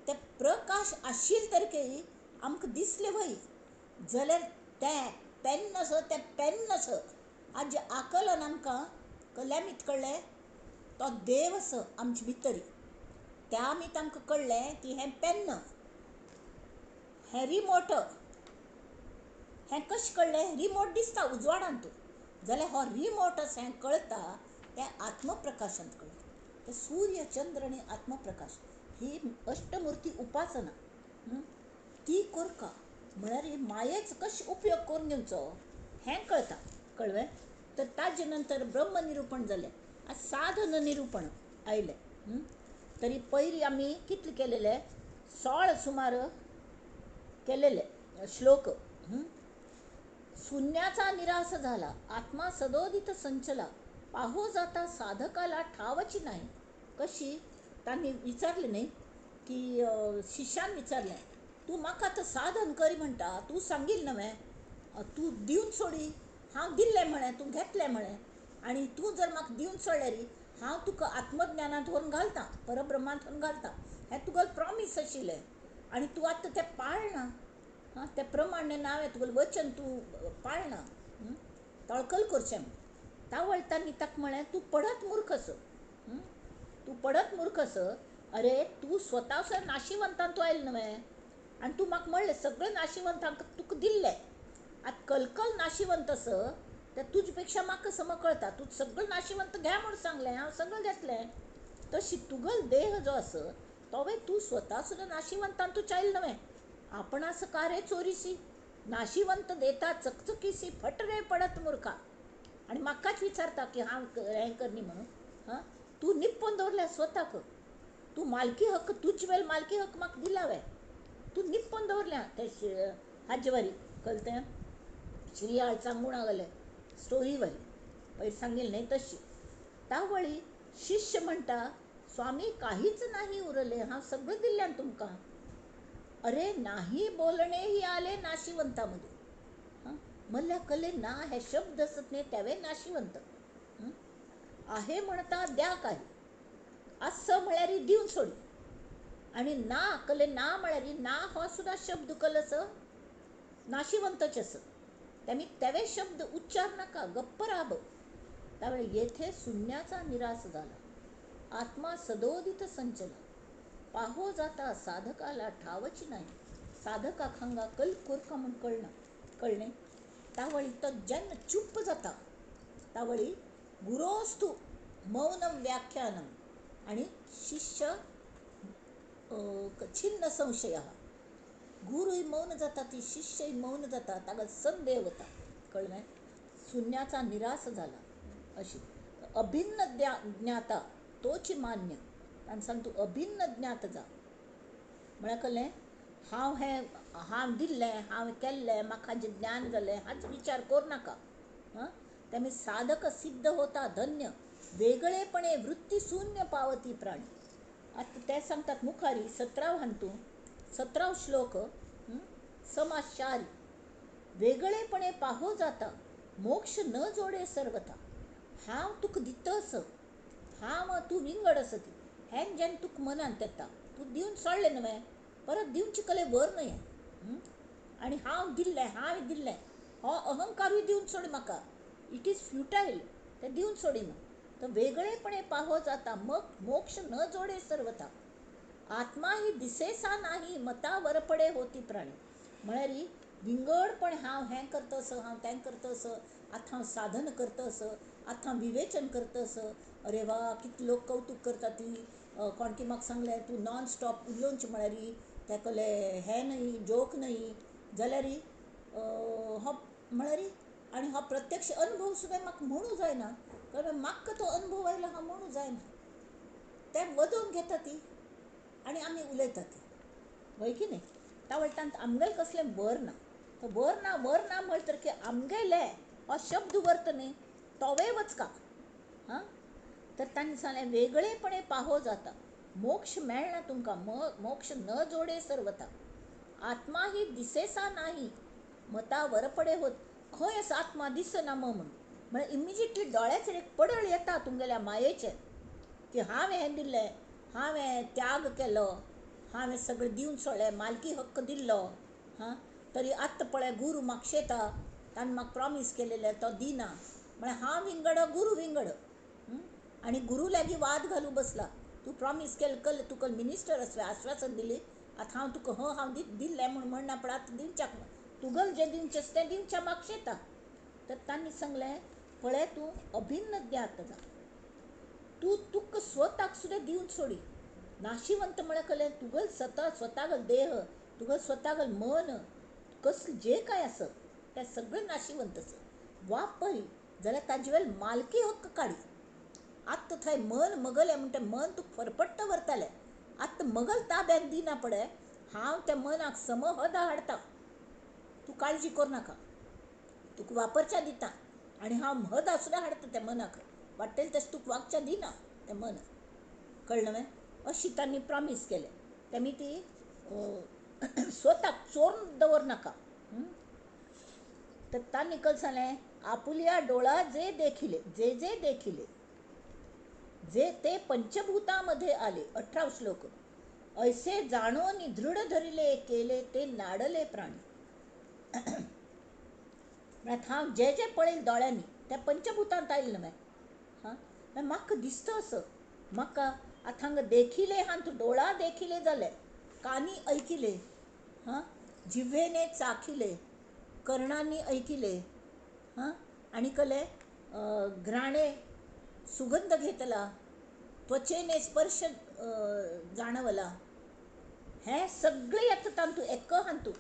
ते प्रकाश आशिल्ले तरीके आमकां दिसलें वय जाल्यार तें पेन आसा हाजें आकलन आमकां कल्यामीत कळ्ळें तो देव आसा आमचे भितर त्या आमीत आमकां कळ्ळें की हें पेन हें रिमोट हें कशें कळ्ळें रिमोट दिसता उजवाडान तूं जाल्यार हो रिमोट आसा हें कळटा तें आत्मप्रकाशांत कळटा ते सूर्य चंद्र आनी आत्मप्रकाश ही अष्टमुर्ती उपासना ती करता म्हळ्यार ही मायेचो कशें उपयोग करून घेवचो हें कळटा कळ्ळें तर ताजे नंतर ब्रह्म निरूपण जालें साधन निरूपण आयलें तरी पयलीं आमी कितले केलेले 16 सुमार केलेले श्लोक शून्याचा निराश झाला आत्मा सदोदित संचला पाहो जाता साधकाला ठावची नाही कशी तांणी विचारले नाही की शिष्यान विचारलें तूं म्हाका आतां साधन करी म्हणटा तूं सांगिल्लें नवें तूं दिवन सोडी हांव दिल्लें म्हळें तूं घेतलें म्हळें आनी तूं जर म्हाका दिवन सोडलें री हांव तुका आत्मज्ञानांत व्हरून घालतां परब्रह्मांत व्हरून घालतां हें तुगेलें प्रॉमीस आशिल्लें आनी तूं आतां तें पाळना तें प्रमाण नांवें तुगेलें वचन तूं पाळना तळकल करचें तावळ तांणी ताका म्हळें तूं पडत मूर्ख अरे तूं स्वता नाशिवंतान तूं आयलें नवें आनी तूं म्हाका म्हणलें सगळें नाशिवंतांक तुका दिल्लें आतां कलकल नाशिवंत तें तुजे पेक्षा म्हाका समज कळटा तूं सगळें नाशिवंत घे म्हूण सांगलें हांव सगळें घेतलें तशी तुगेलो देह जो आसा तोवय तूं स्वता सुद्दां नाशिवंतान तूं चायलें नवें आपणास कारे चोरीसी नाशिवंत देता चकचकीसी फट रे पडत मूर्खा आनी म्हाकाच विचारता की हांव हें करनी म्हणून तूं निप्पून दवरलें स्वताक तूं मालकी हक्क तुजे वेल मालकी हक्क म्हाका दिला हांवें तूं निप्पून दवरलें तें हाजे वरी कळ्ळें श्रीयाळ चांगुणा गेलें स्टोरी वरी पयर सांगिल्लें न्ही तशी तावळी शिष्य म्हणटा स्वामी काहीच नाही उरलें हांव सगळें दिल्लें तुमकां अरे नाही बोलणे ही आले नाशिवंतामध्ये म्हणल्यार कले ना हे शब्द असत न्ही तेवे नाशिवंत आहे म्हणटा द्या काही असं म्हळ्यार दिवन सोडी आनी ना कले ना म्हळ्यार ना हो सुद्धा शब्द कलस नाशिवंतच आस तेमी तेवे शब्द उच्चार नाका गप्प राब त्यावेळी येथे शून्याचा निराश झाला आत्मा सदोदित संचला पाहो जाता साधकाला ठावची नाही साधकाक हांगा कल कोरका म्हूण कळ्ळें तावळी तो जेन्ना चुप्प जाता तावळी गुरोस्तु मौनम व्याख्यानम आनी शिष्य छिन्न संशय गुरूय मौन जाता ती शिष्यय मौन जाता ताका संदेह वता कळ्ळें शून्याचा निराश झाला अशी अभिन्न ज्ञाता तोच मान्य. ताणें सांग तूं अभिन्न ज्ञात जा. म्हळ्यार कळ्ळें, हांव दिल्लें, हांव केल्लें, म्हाका हाजें ज्ञान जालें हाच विचार करूं नाका. त्यामुळे साधक सिद्ध होता धन्य, वेगळेपणे वृत्ती शून्य पावती प्राणी. आता ते सांगतात मुखारी 17 श्लोक. समाचारी वेगळेपणे पाहो जाता, मोक्ष न जोडे सर्वथा. हांव तुका दितस, हांव तूं विंगड असती, हें जेन्ना तुका मनांत येता, तूं दिवन सोडलें न्हय, परत दिवचे कले वर न्हय. आनी हांव दिल्लें हो अहंकारूय दिवन सोड म्हाका. इट इज फ्युटाईल, तें दिवन सोडिना. तर वेगळेपणे पाहो जाता, मग मोक्ष न जोडे सर्वथा. आत्मा ही दिसेसा नाही, मता वरपडे होती प्राणी. म्हळ्यार विंगडपण हांव हें करतस, हांव तें करतस, आतां हांव साधन करतस, आतां हांव विवेचन करतस. अरे वा, कितले लोक कौतूक करता. ती कोणकी म्हाका सांगलें तूं नॉन स्टॉप उलोवंचें. म्हळ्यार तें कळ्ळें हें न्हय, जोक न्हय जाल्यार हो म्हळ्यार आनी हो प्रत्यक्ष अनुभव सुद्दां म्हाका म्हणूं जायना. कारण म्हाका तो अनुभव आयलो हांव म्हणूं जायना. तें वदोवन घेता ती आनी आमी उलयता ती, वय की न्ही. त्या वयल्यान आमगेलें कसलें वर ना. वर ना म्हणटर की आमगेले हो शब्द वर्त न्ही, तोवे वचका. तर तांणी सांगलें वेगळेपणे पाहो जाता, मोक्ष मेळना तुमकां, मोक्ष न जोडे सर्वथा. आत्मा ही दिसेसा नाही, मता वरपडे होत. खंय आसा आत्मा दिसना म्हणून. म्हळ्यार इमिजिएटली दोळ्याचेर एक पडळ येता तुमगेल्या मायेचेर की हांवें हें दिल्लें, हांवें त्याग केलो, हांवें सगळें दिवन सोडलें, मालकी हक्क दिल्लो. तरी आत्तां पळय गुरू म्हाका शेता, ताणें म्हाका प्रॉमीस केलेलें तो दिना. म्हळ्यार हांव विंगड, गुरू विंगड. आनी गुरू लागीं वाद घालूं बसला. तूं प्रॉमीस केलें, तुका मिनिस्टर आश्वासन दिली, आतां हांव तुका हांव दिल्लें म्हूण म्हणना, पण आतां दिवच्याक तुगेलें जें दिवचें आसा तें दिवचें म्हाका शेता. तर तांणी सांगलें पळय तूं अभिन्न ज्ञात जा. तूं तुका स्वताक सुद्दां दिवन सोडी. नाशिवंत म्हळ्यार कळ्ळें, तुगेलें स्वतागेलो देह, तुगेलें स्वतागेलें मन, कसलें जें कांय आसत तें सगळें नाशिवंत आसत. वापरी जाल्यार ताजे वेळेर मालकी हक्क काडी. आत्तां थंय मन मगलें म्हणटा, मन तुका फरफट्ट व्हरतालें. आत्तां मगल ताब्यात दिना पळय, हांव त्या मनाक समहदा हाडटा. तूं काळजी करूं नाका, तुका वापरच्या दिता. आनी हांव महदा सुद्दां हाडटा त्या मनाक. वाट्टेलें तशें तुका वागच्या दिना तें मन. कळ्ळें न्हय. अशी तांणी प्रॉमीस केलें. तेमी ती स्वताक चोरून दवरनाका. तर तांणी कशें सांगलें, आपुल्या डोळा जे देखिले जे ते पंचभूतामध्ये आले. 18 श्लोक. ऐसे जाणोनी दृढ धरिले केले ते नाडले प्राणी. हांव जे पळयलें दोळ्यांनी त्या पंचभूतांत आयलें न्हय. म्हाका दिसता असं, म्हाका आतां हांगा देखिले, हांत डोळा देखिले जाले, कानी ऐकिले, जिव्हेने चाखिले, कर्णांनी ऐकिले, आनी कळ्ळें घ्राणे सुगंध घेतला, त्वचेने स्पर्श जाणवला. हें सगळें येता तांतू एक हांतू.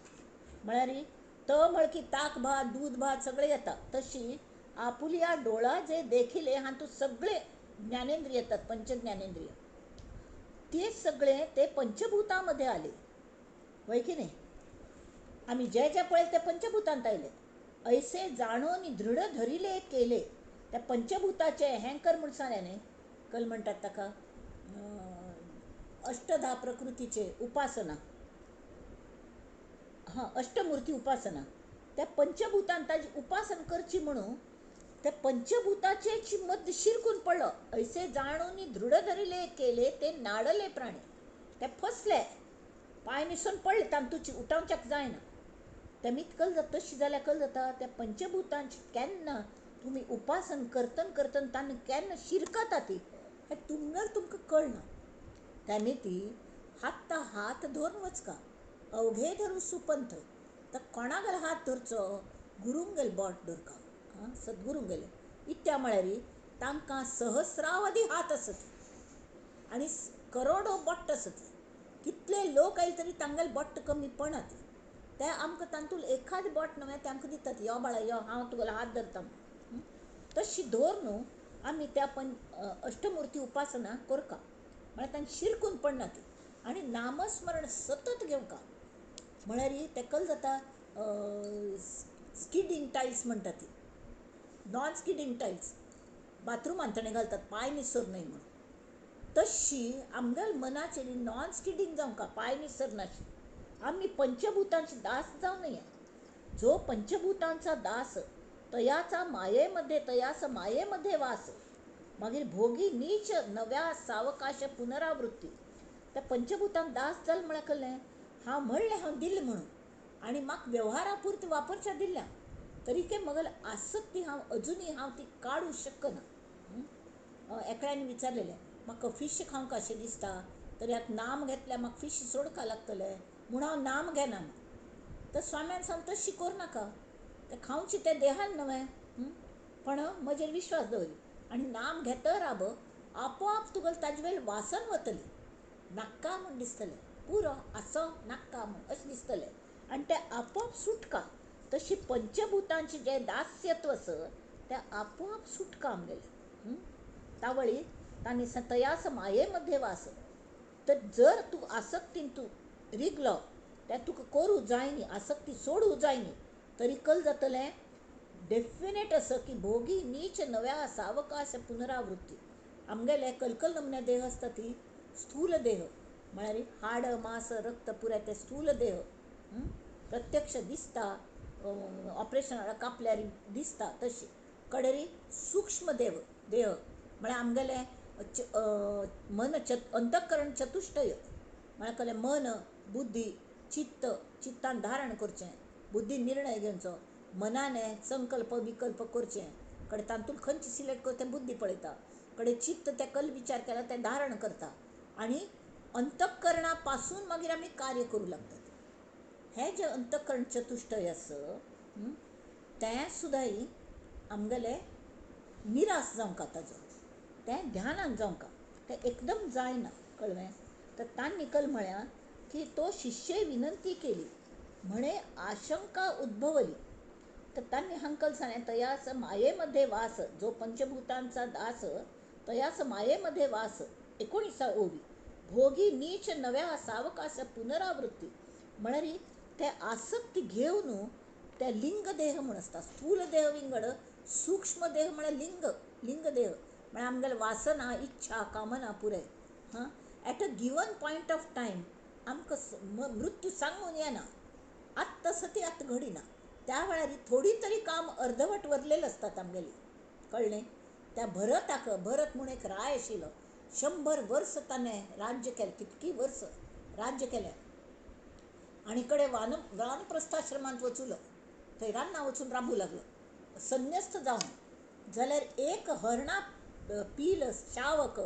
म्हळ्यार म्हळ की ताक भात दूध भात सगळें येता. तशी आपुल्या डोळा जे देखिले हांतू सगळे ज्ञानेंद्रिय येतात, पंच ज्ञानेंद्रिय. ते सगळे ते पंचभूतामध्ये आले, वय की नाही. आम्ही जे पळयले ते पंचभूतांत आयले. ऐसे जाणोनी दृढ धरिले केले. त्या पंचभूताचे हेंकर म्हूण सांगलें न्ही, कल म्हणटात ताका अष्टधा प्रकृतीचे उपासना. अष्टमूर्ती उपासना. त्या पंचभूतांत ताची उपासना करची म्हणून त्या पंचभूताचे मध्य शिरकून पडलो. ऐसे जाणोनी दृढ धरिले केले ते नाडले प्राणी. ते फसले, पांय निसून पडले, तांतूची उठावच्याक जायना. तेमीत कल जाता. तशी जाल्यार कल जाता त्या पंचभूतांची केन्ना तुमी उपासन करतना तांणी केन्ना शिरकता ती हें तुमकां कळना. तेमी ती हात्ता हात धरून वचका, अवघे धरू सुपंथ. तर कोणागेलो हात धरचो, गुरूंगेलो बोट धरका. सद्गुरूंगेले इत्या म्हळ्यार तांकां सहस्रावधी हात आसत आनी करोडो बोट्ट आसत. कितले लोक आयले तरी तांगेले बोट्ट कमी पडनात. ते आमकां तांतूंत एखाद बोट न्हय ते आमकां दितात, यो बाळा यो, हांव तुगेलो हात धरता. तशी धर न्हू. आम्ही त्या अष्टमूर्ती उपासना करका म्हळ्यार तांची शिरकून पडना ती आनी नामस्मरण सतत घेवका म्हळ्यार ते कल जाता स्किडिंग टायल्स म्हणटा ती नॉन स्किडिंग टायल्स बाथरूमान ताणें घालतात पांय निसर न्हय म्हणून तशी आमगेल मनाचेर नॉन स्किडिंग जावंका पांय निसरनाशी आम्ही पंचभूतांचे दास जाऊ नये जो पंचभूतांचा दास तयाचा मायेमध्ये वास मागीर भोगी नीच नव्या सावकाश पुनरावृत्ती त्या पंचभूतांक दास जाल म्हळ्यार कळ्ळें हांव म्हणलें हांव दिल्लें म्हणून आनी म्हाका व्यवहारा पुरती वापरच्या दिल्या तरीके मगल आसक्ती अजुनी हांव ती काडूं शकना एकड्यान विचारलेलें म्हाका फिश खावंक अशें दिसता तरी आतां नाम घेतल्यार म्हाका फिश सोडका लागतलें म्हूण हांव नाम घेना तर स्वाम्यान सांग तशी करनाका ते खावची ते देहान न्हय पण म्हजेर विश्वास दवरी आनी नाम घेतर राब आपोआप तुगेल ताजे वेळ वासन वतली नाका म्हूण दिसतलें पुरो आसो नाका म्हूण अशें दिसतलें आनी तें आपोआप सुटका तशी पंचभूतांचें जें दास्यत्व आसा तें आपोआप सुटका आमगेलें तावळी तांणी तयास मायेमध्ये वास तर जर तूं आसक्तीन तूं रिगलो तें तुका करूं जायनी आसक्ती सोडूं जायनी तरी कल जातलें डेफिनेट असं की भोगी नीच नव्या सावकाश पुनरावृत्ती आमगेले कलकल नमने देह आसता ती स्थूल देह म्हळ्यार हाड मास रक्त पुराय ते स्थूल देह प्रत्यक्ष दिसता ऑपरेशन कापल्यार दिसता तशी कडेरी सूक्ष्म देह म्हळ्यार आमगेले अंतःकरण चतुष्टय म्हळ्यार कळ्ळें मन बुद्धी चित्तान धारण करचें बुद्धीन निर्णय घेवचो मनाने संकल्प विकल्प करचें कडे तातूंत खंयची सिलेक्ट करता तें बुद्धी पळयता कडे चित्त तें कल विचार केला तें धारण करता आनी अंतःकरणा पासून मागीर आमी कार्य करूं लागतात हें जें अंतःकरण चतुष्टय आसा तें सुद्दां आमगेलें निराश जावंका ताजो तें ध्यानान जावंका तें एकदम जायना कळ्ळें तर तांणी कल म्हळ्यार की तो शिष्ये विनंती केली म्हणे आशंका उद्भवली तर तांणी हांकल सांगलें तयास मायेमध्ये वास जो पंचभूतांचा दास तयास मायेमध्ये वास 19 ओवी भोगी नीच नव्या सावकाश पुनरावृत्ती म्हळ्यार ते आसक्ती घेवन ते लिंग देह म्हूण आसता स्थूल देह विंगड सूक्ष्म देह म्हळ्यार लिंग देह म्हळ्यार आमगेले वासना इच्छा कामना पुराय at a given point of time आमकां मृत्यू सांगून येना आत्ता सती आतां घडिना त्या वेळार थोडी तरी काम अर्धवट उरलेलं असतात आमगेली कळ्ळें त्या भरत म्हूण एक राय आशिल्लो 100 वर्स ताणें राज्य केलें कितकी वर्स राज्य केलें आनी कडेन वानप्रस्थाश्रमांत वचूलो थंय रान्ना वचून राबूं लागलो संन्यस्त जावन जाल्यार एक हरणा पील शावक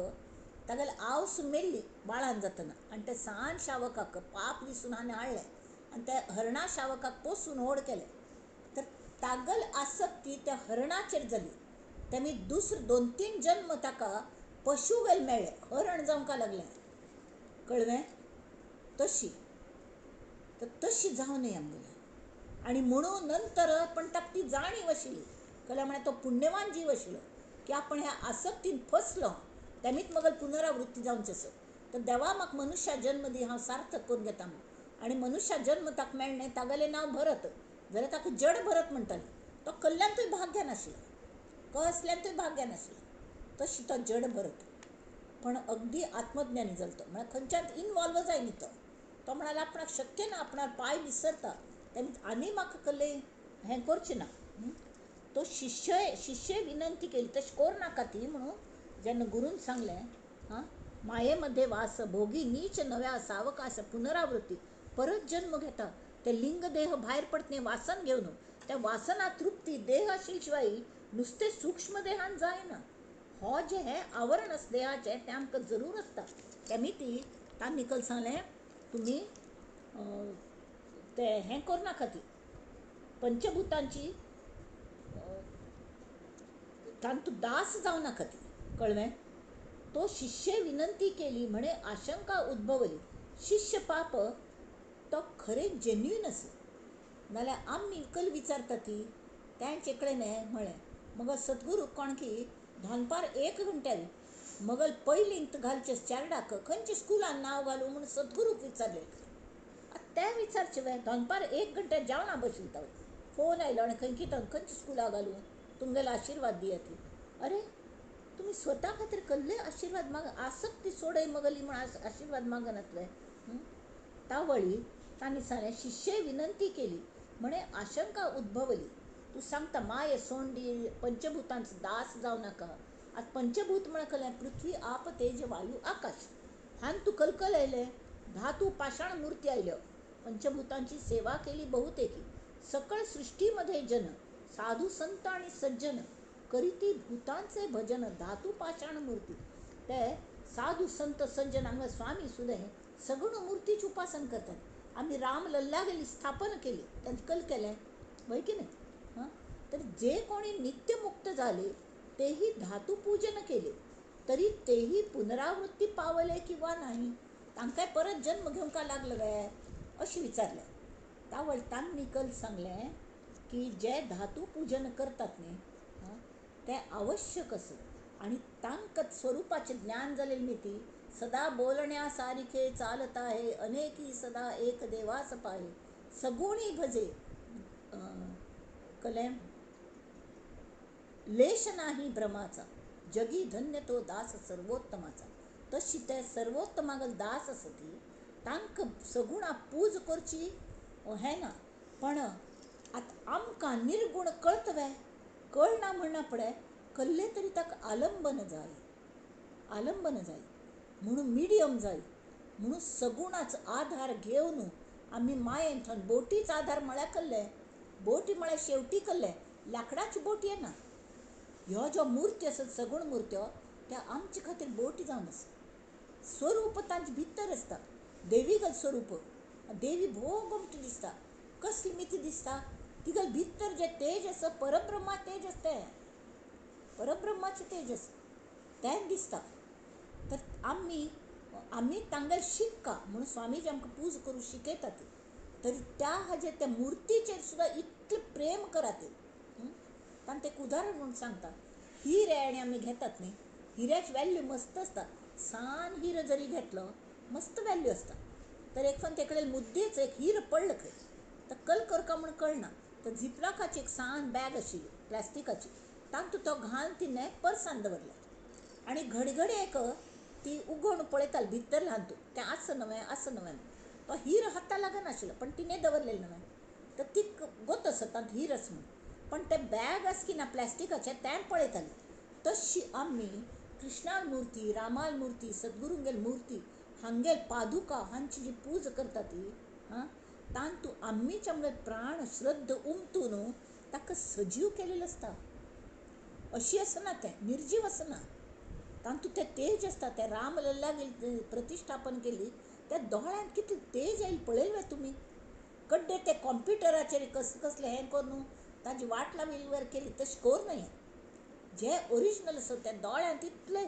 तागेले आवस मेल्ली बाळान जातना आनी ते सान शावकाक पाप दिसून हाडलें आनी त्या हरणा शावकाक पोसून व्हड केलें तर तागल आसक्ती त्या हरणाचेर जाली तेमी दुसरे 2-3 जन्म ताका पशु वेल मेळ्ळे हरण जावंका लागलें कळ्ळें तशी जावं नये आमगेलें आनी म्हणून नंतर पण ताका ती जाणीव आशिल्ली कळ्ळें म्हळ्यार तो पुण्यवान जीव आशिल्लो की आपण ह्या आसक्तीन फसलो तेमीच मगल पुनरावृत्ती जावंची आसा तर देवा म्हाका मनुश्या जन्म दी हांव सार्थक करून घेता आनी मनुश्या जन्म ताका मेळ्ळें तागेलें नांव भरत जाल्यार ताका जड भरत म्हणटाले तो कल्ल्यानूय भाग घेनाशिल्लो कसल्यानूय भाग घेनाशिल्लो तशी तो जड भरत पण अगदी आत्मज्ञानी जालो तो म्हळ्यार खंयच्यात इनवॉल्व जायनी तो म्हणाला आपणाक शक्य ना आपणाक पांय विसरता तेमी आनी म्हाका कल्लें हें करचें ना तो शिष्ये विनंती केली तशी करनाका ती म्हणून जेन्ना गुरून सांगलें मायेमध्ये वास भोगी नीच नव्या सावकाश पुनरावृत्ती परत जन्म घेता ते लिंग देह भायर पडटने वासन घेवन त्या वासना तृप्ती देह आशिल्ले शिवाय नुसते सूक्ष्म देहान जायना हो जे हें आवरण आसा देहाचें तें आमकां जरूर आसता तेमी ती तांणी कल सांगलें तुमी ते हें करनाका ती पंचभूतांची तांतूं दास जावं नाका ती कळ्ळें तो शिष्ये विनंती केली म्हणे आशंका उद्भवली शिष्य पाप तो खरें जेन्युइन आसा नाल्यार आमी कल विचारता ती तेंचे कडेन म्हळें मग सद्गुरू कोण की धानपार 1 घंट्यान मगल पयलींत घालचेस चारडाक खंयचे स्कुलान नांव घालू म्हूण सद्गुरूक विचारले. ते विचारचे वे धानपार 1 घंटे जेवणा बशिलता फोन आयलो आनी खंयची स्कुला घालू तुमगेलो आशिर्वाद दियात. अरे तुम्ही स्वता खातीर कसले आशिर्वाद माग आसक्ती सोडय मगली म्हण आशिर्वाद मागनात वे. तावळी तांणी सांगलें शिष्ये विनंती केली म्हणे आशंका उद्भवली. तू सांगता माय सोंडी पंचभूतांचो दास जाव नाका. आज पंचभूत म्हण कलें पृथ्वी आप तेज वायू आकाश. हान तू कलकल आयले धातू पाषाण मूर्ती आयल्यो. पंचभूतांची सेवा केली बहुतेकी. सकळ सृष्टीमध्ये जन साधू संत आणि सज्जन करीती भूतांचे भजन. धातू पाषाण मूर्ती ते साधू संत सज्जन आमगे स्वामी सुद्धा सगुण मूर्तीची उपासन करतात. आम्ही राम लल्ला गेली स्थापन केली त्यांनी कल केलें वय की नाही. हां तर जे कोणी नित्यमुक्त झाले तेही धातू पूजन केले तरी तेही पुनरावृत्ती पावले किंवा नाही. तांकां परत जन्म घेवंक लागलं काय अशी विचारले. तावळ तांणी कल सांगलें की जे धातू पूजन करतात न्ही ते आवश्यक असं आणि तांकां स्वरूपाचे ज्ञान झालेली नीती सदा बोलण्यासारिखे चालत आहे अनेकी सदा एक देवास पाहे सगुणी भजे कलें लेश नाही भ्रमाचा जगी धन्य तो दास सर्वोत्तमाचा. तशी ते सर्वोत्तमागल दास असती तांकां सगुणा पूज करची हे ना. पण आतां आमकां निर्गुण कळतवे कळना म्हणना पडे कल्ले तरी ताका आलंबन जाय म्हणून मिडियम जाय म्हणून सगुणाचो आधार घेवन आमी मायेन थंय बोटीचो आधार म्हळ्यार कल्ले बोटी म्हळ्यार शेवटी कल्ले लाकडाची बोटी येना. ह्यो ज्यो मुर्त्यो आसात सगुण मुर्त्यो त्या आमचे खातीर बोटी जावन आसा. स्वरूप तांचे भितर आसता देवीगल स्वरूप. देवी भोगमटी दिसता कसली मिती दिसता तिगल भितर जे तेज आसा परब्रह्मा तेज आसा तें परब्रह्माचे तेज आसा तें दिसता. तर आमी तांगेल शिक्का म्हणून स्वामीजी आमकां पूज करूं शिकयतात. तरी त्या हाजे त्या मुर्तीचेर सुद्दां इतलें प्रेम करात. तांकां एक उदाहरण म्हणून सांगता. हिरे आनी आमी घेतात न्ही हिऱ्याची वॅल्यू मस्त आसता. सान हिरो जरी घेतलो मस्त वॅल्यू आसता. तर एक फावट तेकडे मुद्देच एक हिरो पडलो खंय तर कल करका म्हण कळना तर झिपलॉकाची एक सान बॅग आशिल्ली प्लास्टिकाची तातूंत तो घालून तिणें पर्सान दवरलें आनी घडघडी एक ती उगोवन पळयताली भितर ल्हान तूं तें आसा नवें तो हिरो हाता लागनाशिल्लो पण तिणें दवरलेलें नवें. तर ती गोत आसा तातूंत हिरो आसा म्हणून पण तें बॅग आसा की ना प्लास्टिकाचें तें पळयताली. तशी आमी कृष्णाल मूर्ती रामाल मूर्ती सद्गुरूंगेल मूर्ती हांगेल पादुका हांची जी पूज करता ती तातूंत आमीच आमगे प्राण श्रद्ध उमतून ताका सजीव केलेलो आसता. अशी आसना तें निर्जीव आसना. तातूंत तें तेज आसता. तें राम लल्ला गेली प्रतिश्ठापन केली त्या दोळ्यांत कितलें तेज आयिल्लें पळयलें वे तुमी. कड्डे ते कॉम्प्युटराचेर कसलें हें करून ताजी वाट लाविल्ली वर केली तशें करूं नये. जे ओरिजिनल आसा त्या दोळ्यांत इतलें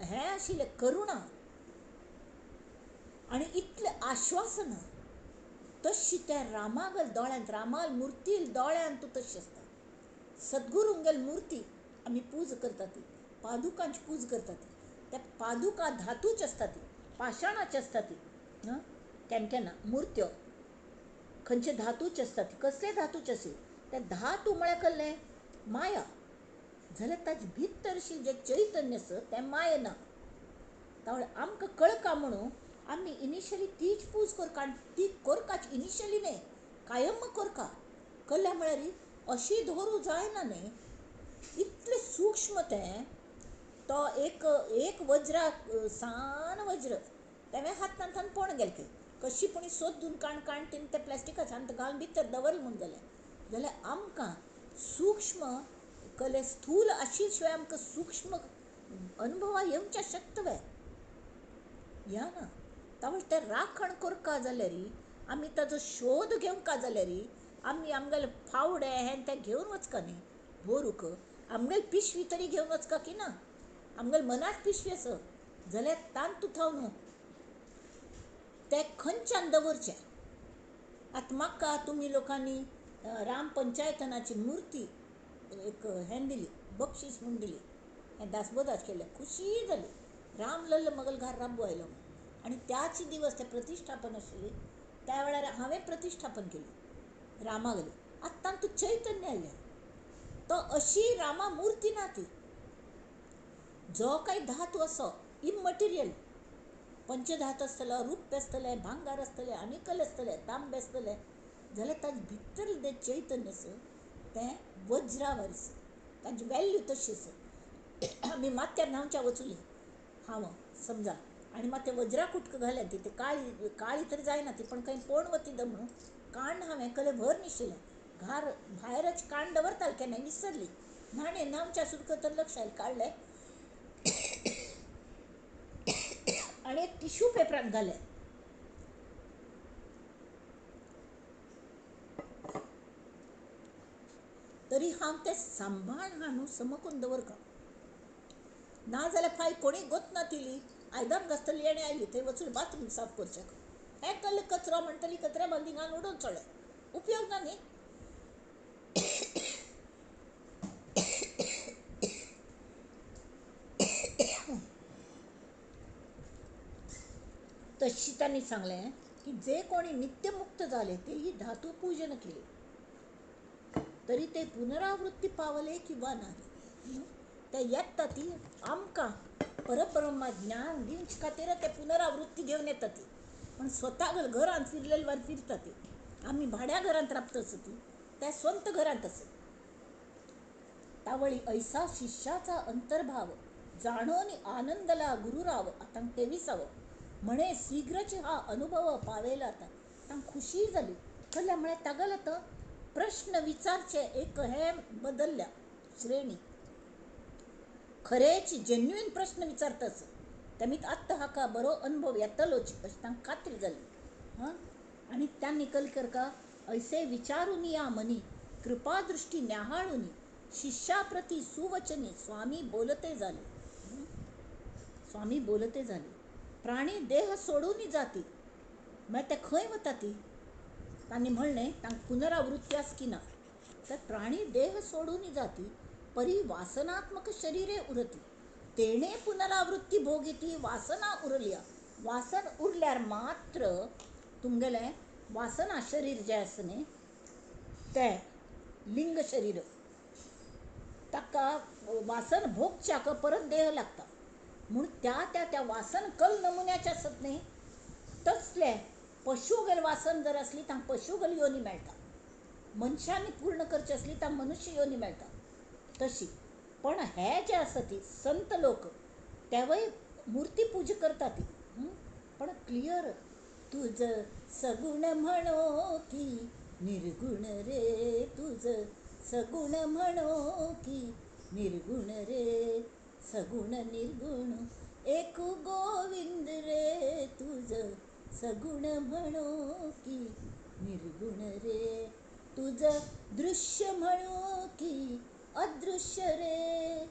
हें आशिल्लें करुणा आनी इतलें आश्वासन तशी त्या रामागल दोळ्यांत रामाल मुर्ती दोळ्यांत तशी आसता. सद्गुरूंगेल मूर्ती आमी पूज करता ती पादुकांची पूज करता ती त्या पादुका धातूची आसता ती पाशाणाची आसता ती केन्ना मुर्त्यो खंयचे धातूचे आसता ती कसले धातूचे आसी ते धातू म्हळ्यार कसलें माया जाल्यार ताजे भितर आशिल्लें जें चैतन्य आसा तें माया ना. तावळे आमकां कळका म्हणून आमी इनिशियली तीच पूज करता आनी ती करपाची इनिशियली न्ही कायम करता. कल्ल्या म्हळ्यार अशी दवरूं जायना न्ही इतलें सूक्ष्म तें तो एक वज्रा सान वज्र तें हातांतल्यान पळोवन गेलें खंय कशी पूण सोदून काण तिणें तें प्लास्टिकाच्या घालून भितर दवरलें म्हूण जाल्यार आमकां सूक्ष्म कले स्थूल आशिल्ले शिवाय आमकां सूक्ष्म अनुभवा येवचे शकता वे ह्या ना. तावळे तें राखण करता जाल्यार आमी ताजो शोध घेवंक जाल्यार आमी आमगेले फावडे हें तें घेवन वचका न्ही भरूक आमगेली पिशवी तरी घेवन वचका की ना. आमगेले मनाची पिशवी आसा जाल्यार तातूंत न्हू तें खंयच्यान दवरचें. आतां म्हाका तुमी लोकांनी राम पंचायतनाची मुर्ती एक हें दिली, बक्षीस म्हणून दिली. हें दासबोदास केलें, खुशी जाली. राम लल्ल मगल घार राबू आयलो म्हणून. आनी त्याच दिवस तें प्रतिश्ठापन आशिल्ली, त्या वेळार हांवें प्रतिश्ठापन केली रामा गेली. आतां तांकां चैतन्य आयलें. तो अशी रामा मुर्ती ना ती. जो काही धातू असो, इममटिरियल, पंचधात आसतलो, रूप्य आसतलें, भांगार आसतलें, निकल आसतलें, तांबें आसतलें, जाल्यार ताजे भितर जें चैतन्य आसा तें वज्रा वरस, ताजी वॅल्यू तशी आसा. आमी माथ्यार न्हांवच्या वचुली हांव समजा, आनी माथ्या वज्रा कुटक घालें ती काळी काळी तरी जायना ती, पण खंय पोण वती म्हणून काण हांवें कले भर न्हिशिल्लें. घार भायरच काण दवरतालें, केन्नाय विसरली. न्हांवच्या सुरू करतना लक्ष आयलें, काडलें आनी एक टिश्यू पेपरान घालें. तरी हांव तें सांबाळून हाडून समकून दवरता. नाजाल्यार फाय कोणी गोत नातिली, आयदन घासतली येणे आयली, थंय वचून बाथरूम साफ करचें. हें कल्ले कचरो म्हणटली, कचऱ्या बालदिंगान उडोवन चोडलें. उपयोग ना न्ही. तशी त्यांनी सांगलें की जे कोणी नित्यमुक्त झाले तेही धातू पूजन केले, तरी ते पुनरावृत्ती पावले किंवा नाही. ते येता ती आमकां परब्रह्म ज्ञान दिवचे खातीर ते पुनरावृत्ती घेवन येता ती. पण स्वता घरांत फिरलेले वर फिरता ती. आमी भाड्या घरांत राबता आसत ती, ते स्वंत घरांत आसत. तावळी ऐसा शिष्याचा अंतर्भाव जाणून आनंदला गुरुराव. आता 23व म्हणे शीघ्रच हा अनुभव पावेला. आता खुशी झाली. कल्या म्हळे तागल तर प्रश्न विचारचे एक हे बदलल्या श्रेणी. खरेच जेन्युइन प्रश्न विचारताच त्यामीत आत्ता हाका बरो अनुभव येतलोच अशी तांकां खात्री जाली. आनी त्यांनी कलकर का ऐसे विचारून या मनी कृपादृष्टी न्याहाळून शिष्याप्रती सुवचनी स्वामी बोलते झाले. स्वामी बोलते झाले. प्राणी देह सोडून जाती, मग ते खंय वता ती. त्यांनी म्हणले तांकां पुनरावृत्ती आसकी ना. तर प्राणी देह सोडून जाती, परी वासनात्मक शरीरे उरती. तेणे पुनरावृत्ती भोगिती वासना उरल्या. वासन उरल्यार मात्र तुमगेलें वासना शरीर जें आसा न्ही तें लिंग शरीर, ताका वासन भोगच्याक परत देह लागता. म्हणून त्या वासन कल नमुन्याचे आसत न्ही, तसले पशुगल वासन जर असली तांकां पशुगल योनी मेळटा. मनशांनी पूर्ण करची असली तांकां मनुष्य योनी मेळटा तशी. पण हे जे आसा ती संत लोक तेवय मुर्ती पूजा करता ती. पण क्लियर तुझ सगुण म्हणो की निर्गुण रे, तुझ सगुण म्हणो की निर्गुण रे, सगुण निर्गुण एक गोविंद रे, तुझ सगुण म्हणो की निर्गुण रे, तुझ दृश्य म्हणो की अदृश्य रे,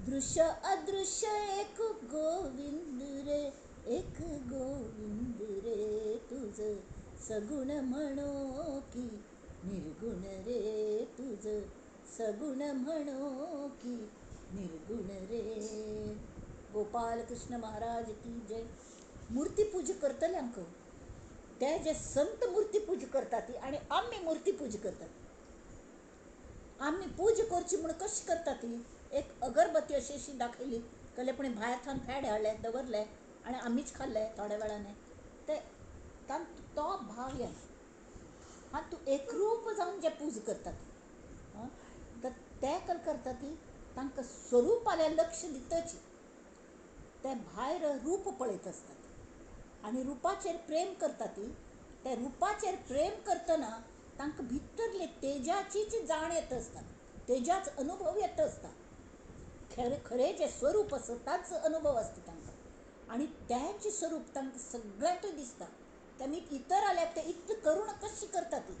दृश्य अदृश्य एक गोविंद रे, एक गोविंद रे, तुझ सगुण म्हणो की निर्गुण रे, तुझ सगुण म्हणो की निर्गुण रे. गोपाल कृष्ण महाराज की जय. मूर्ती पूजा करतल्यांक ते जे संत मूर्ती पूजा करतात ती, आणि आम्ही मूर्ती पूजा करतात. आम्ही पूजा करची म्हणून कशी करता ती, एक अगरबत्ती अशी अशी दाखयली, कलेपणी भायर थान फेडे हाडले दवरले आणि आम्हीच खाल्ले थोड्या वेळाने, ते तो भाव येना. तू एकरूप जावन जे पूजा करतात तर ते कल करता ती तांकां स्वरूपाल्या लक्ष दितची. ते भायर रूप पळयत असतात आणि रूपाचेर प्रेम करता ती. ते रूपाचेर प्रेम करतना तांकां भितरले तेजाचीच जाण येत असता, तेजाच अनुभव येत असता. खरे जे स्वरूप आसा ताच अनुभव असता तांकां. आणि तेच स्वरूप तांकां सगळ्यात दिसता. तेमी इतर आल्याक ते इतलें करूण कशी करता ती.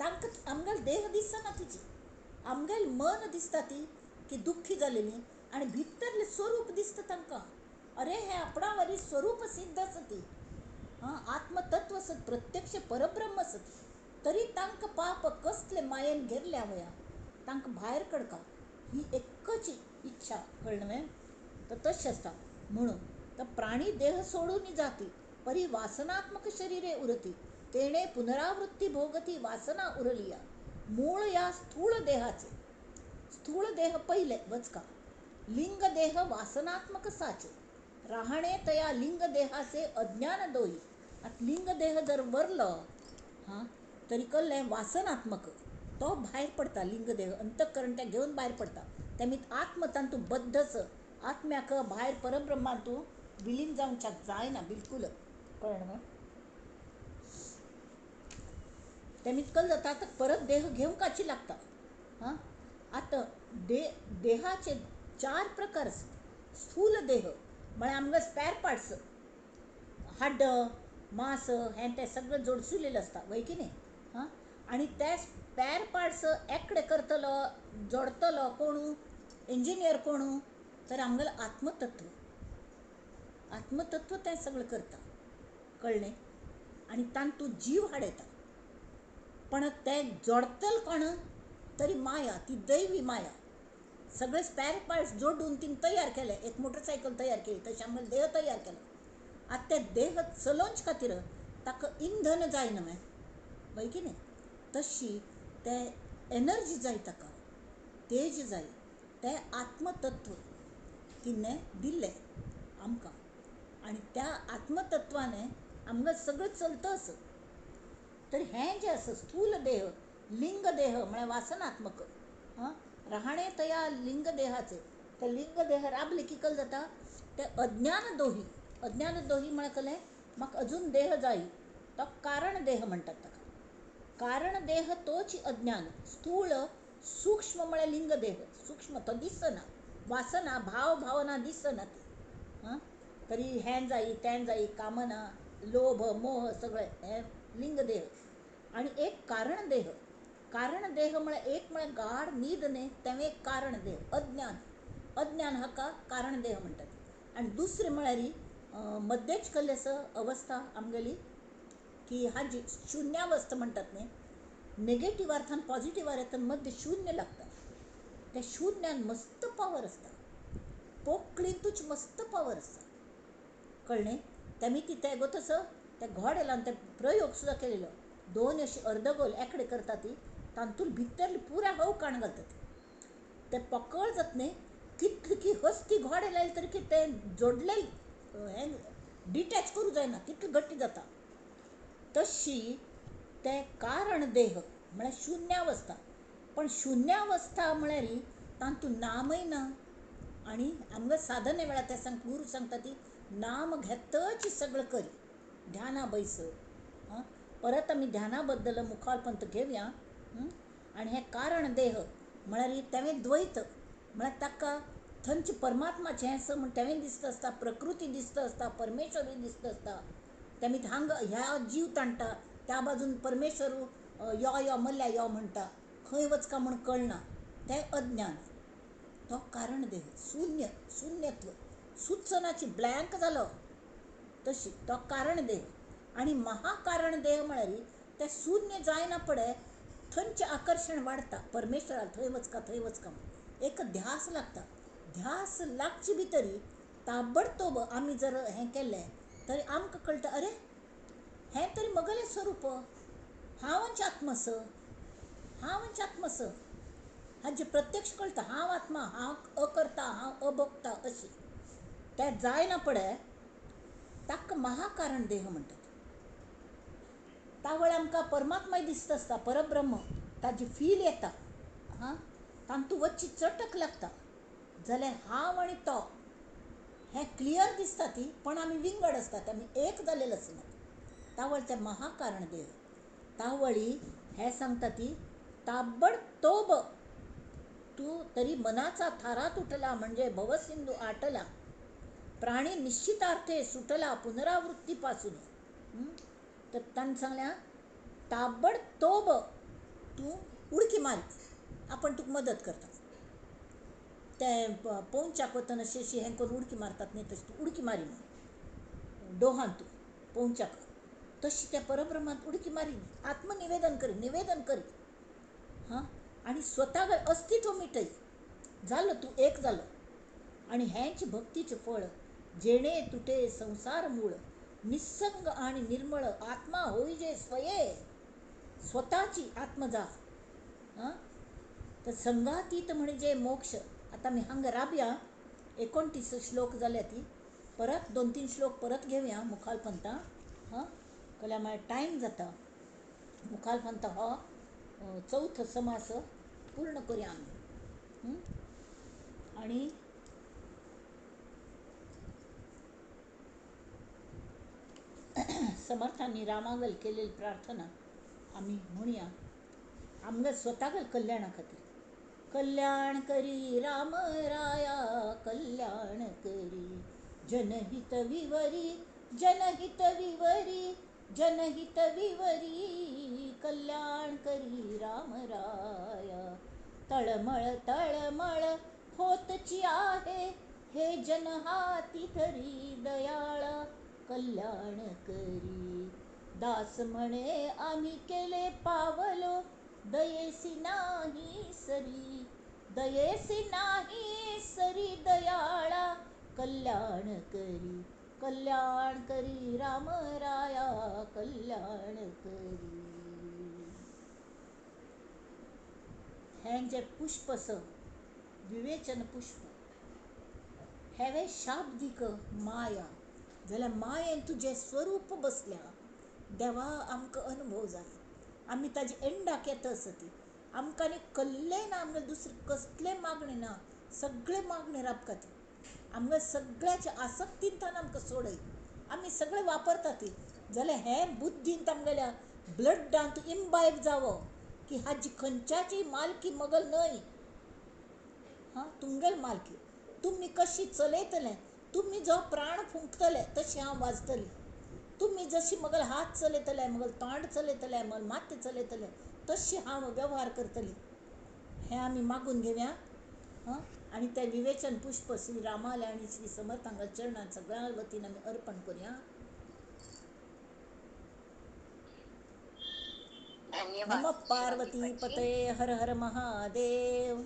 तांकां आमगेल देह दिसना तिची, आमगेल मन दिसता ती की दुख्खी जालेली, आणि भितरलें स्वरूप दिसता तांकां. अरे हे आपणा वरी स्वरूप सिद्ध आसती. आत्मतत्व आसत, प्रत्यक्ष परब्रह्म आसत. तरी तांकां पाप कसले मायेन घेरल्या वया. तांकां भायर काडका ही एकच इच्छा कळ्ळें तर तशें आसता म्हणून तर प्राणी देह सोडून जाती परी वासनात्मक शरीरे उरती तेणे पुनरावृत्ती भोगती वासना उरलिया मूळ या स्थूळ देहाचे स्थूळ देह पहिले वचका लिंग देह वासनात्मक साचे राहणे तया लिंग देहाचे अज्ञान दोही आता लिंग देह जर वरलो हां तरी कळ्ळें वासनात्मक तो भायर पडटा लिंग देह अंतकरण तें घेवन भायर पडटा तेमीत आत्मतान तूं बद्धस आत्म्याक भायर परब्रह्मान तूं विलीन जावंक जायना बिलकुल कळ्ळें न्हू तेमीत कळ्ळें जाता आतां परत देह घेवंकाची लागता हां आतां देहाचे 4 प्रकार स्थूल देह म्हळ्यार आमगे स्पॅर पार्ट्स हड्ड मांस हें तें सगळें जोडसुलेलें आसता वय की न्ही हां आनी ते स्पॅर पार्ट्स एकडे करतलो जोडतलो कोणू इंजिनियर कोणू तर आमगेलो आत्मतत्व तें सगळें करता कळ्ळें आनी तान तूं जीव हाडयता पण तें जोडतल कोण तरी माया ती दैवी माया सगळे स्पॅर पार्ट्स जोडून तिने तयार केले एक मोटरसायकल तयार केली तशें आमगेलो देह तयार केलो आतां ते देह चलोवचे खातीर ताका इंधन जाय न्हय वय की न्ही तशी ते एनर्जी जाय ताका तेज जाय तें आत्मतत्व तिणें दिल्लें आमकां आनी त्या आत्मतत्वाने आमकां सगळें चलतस तर हें जें आसा स्थूल देह लिंग देह म्हळ्यार वासनात्मक हां राहणे तया लिंग देहाचे ते लिंग देह राबले की कळ्ळें जाता ते अज्ञान दोही म्हळ्यार कळ्ळें म्हाका अजून देह जाय तो कारण देह म्हणटात ताका कारण देह तोच अज्ञान स्थूळ सूक्ष्म म्हळ्यार लिंग देह सूक्ष्म तो दिसना वासना भावना दिसना ती हां तरी हें जायी तें जायी कामना लोभ मोह सगळें हें लिंग देह आनी एक कारण देह म्हळ्यार एक म्हळ्यार गाढ न्हीद न्ही तें एक कारण देह अज्ञान हाका कारण देह म्हणटात आनी दुसरें म्हळ्यार ही मध्येच कल्लेस अवस्था आमगेली की हाजी शून्यावस्था म्हणटात न्ही नेगेटिव्ह अर्थान पॉझिटिव्ह अर्थान मध्य शून्य लागता त्या शून्यान मस्त पावर आसता पोकळींतूच मस्त पावर आसता कळ्ळें तेमी ती ते गोतस ते घोडे लावन ते प्रयोग सुद्दां केलेलो 2 अशी अर्दगोल एकडे करता ती तांतून भितर पुऱ्या हव काण घालतात ते पकळ जात न्ही कितली की हस्ती घोडे लायले तरी की ते जोडले हें डिटॅच करूं जायना तितली गट्टी जाता तशी ते कारण देह म्हळ्यार शून्यावस्था पण शून्यावस्था म्हळ्यार तांतून नामय ना आनी आमकां साधने वेळार ते गुरू सांगता ती नाम घेतच सगळं करी ध्याना बैस हां परत आमी ध्याना बद्दल मुखारपंत घेवया आनी हें कारण देह म्हळ्यार तेवें द्वैत म्हळ्यार ताका थंयचे परमात्माचें हें म्हण तेवें दिसता आसता प्रकृती दिसता आसता परमेश्वरूय दिसता आसता तेमी हांगा ह्या जीव ताणटा त्या बाजून परमेश्वर यो मल्ल्या यो म्हणटा खंय वचका म्हूण कळना तें अज्ञान तो कारण देह शून्यत्व सुचनाची ब्लँक जालो तशी तो कारण देह आनी महाकारण देह म्हळ्यार ते शून्य जायना पडे थंयचें आकर्शण वाडटा परमेश्वराल थंय वचका एक ध्यास लागता ध्यास लागचे भितरी ताबडतोब आमी जर हें केलें तरी आमकां कळटा अरे हें तरी म्हगेलें स्वरूप हांवच आत्मस हाजें प्रत्यक्ष कळटा हांव आत्मा हांव अकर्ता हांव अभोक्ता अशी तें जायना पडे ताका महाकारण देह म्हणटात त्या आमकां परमात्माय दिसता आसता परब्रह्म ताजी फील येता हां तांतूं वच्ची चटक लागता जाल्यार हांव आनी तो हें क्लियर दिसता ती पण आमी विंगड आसतात आमी एक जालेले आसना तावळ तें महाकारण देह तावळी हें सांगता ती ताबडतोब तू तरी मनाचा थारा तुटला म्हणजे भवसिंधू आटला प्राणी निश्चितार्थे सुटला पुनरावृत्तीपासून तर ताणें सांगल्या ताबडतोब तू उडकी मार आपण तुका मदत करता ते पोंच्याक वतना अशी हें करून उडकी मारतात न्ही तशी तू उडकी मारी म्हण डोहान तू पोंच्याक तशी त्या परब्रह्मांत उडकी मारी आत्मनिवेदन करी हां आणि स्वतः अस्तित्व मिटई झालं, तू एक झालं. आणि ह्यांच भक्तीचे फळ जेणे तुटे संसार मूळ, निसंग आणि निर्मळ आत्मा होई जे स्वये, स्वतःची आत्मजा. हां, तर संगातीत म्हणजे मोक्ष. आता मी हंग राबया 29 श्लोक झाल्या ती, परत 2-3 श्लोक परत घेऊया मुखालपंथा. हां, कल्या मला टाईम जाता. मुखालपंथ हा चौथ समास पूर्ण करूया आम्ही. आणि समर्थांनी रामागल केलेली प्रार्थना आम्ही म्हणूया. आमगं स्वतःगल कल्याणा खातीर. कल्याण करी राम राया, कल्याण करी जनहित विवरी, जनहित विवरी, जनहित विवरी, कल्याण करी राम राया. तळमळ तळमळ होतची आहे, हे जन हाती धरी दयाळा, कल्याण करी. दास म्हणे आम्ही केले पावलो, दयेसी नाही सरी, दयेसी नाही सरी दयाळा, कल्याण करी. कल्याण करी राम राया, कल्याण करी. ह्यांचे पुष्पस विवेचन पुष्प हेवे शाब्दिक माया जाल्यार मायेन तुझे स्वरूप बसल्या. देवा आमकां अनुभव जालो, आमी ताजी एंडाक येता आसती. आमकां न्ही कसलें ना, आमगे दुसरे कसले मागणे ना, सगळे मागणे राबकाती. आमगे सगळ्याच्या आसक्तींतल्यान आमकां सोडय. आमी सगळे वापरता ती जाल्यार हें बुद्धींत आमगेल्या ब्लडांत इम्बायब जावो की हाजी खंयच्याची मालकी मगल न्हय. हां, तुमगेल मालकी. तुम्ही कशी चलयतले, तुम्ही जो प्राण फुंकतले तशी हांव वाजतली. तुम्ही जशी मगल हात चलयतले, मगल तोंड चलयतले, मगल माथ्ये चलयतले, तशी हांव व्यवहार करतली. हें आमी मागून घेवया. हां, आणि ते विवेचन पुष्प श्री रामाले आणि श्री समर्थांगल चरणांत सगळ्या वतीन आमी अर्पण करूया. धन्यवाद नमः पार्वती शिवाजीबाजी. पतये, हर हर महादेव.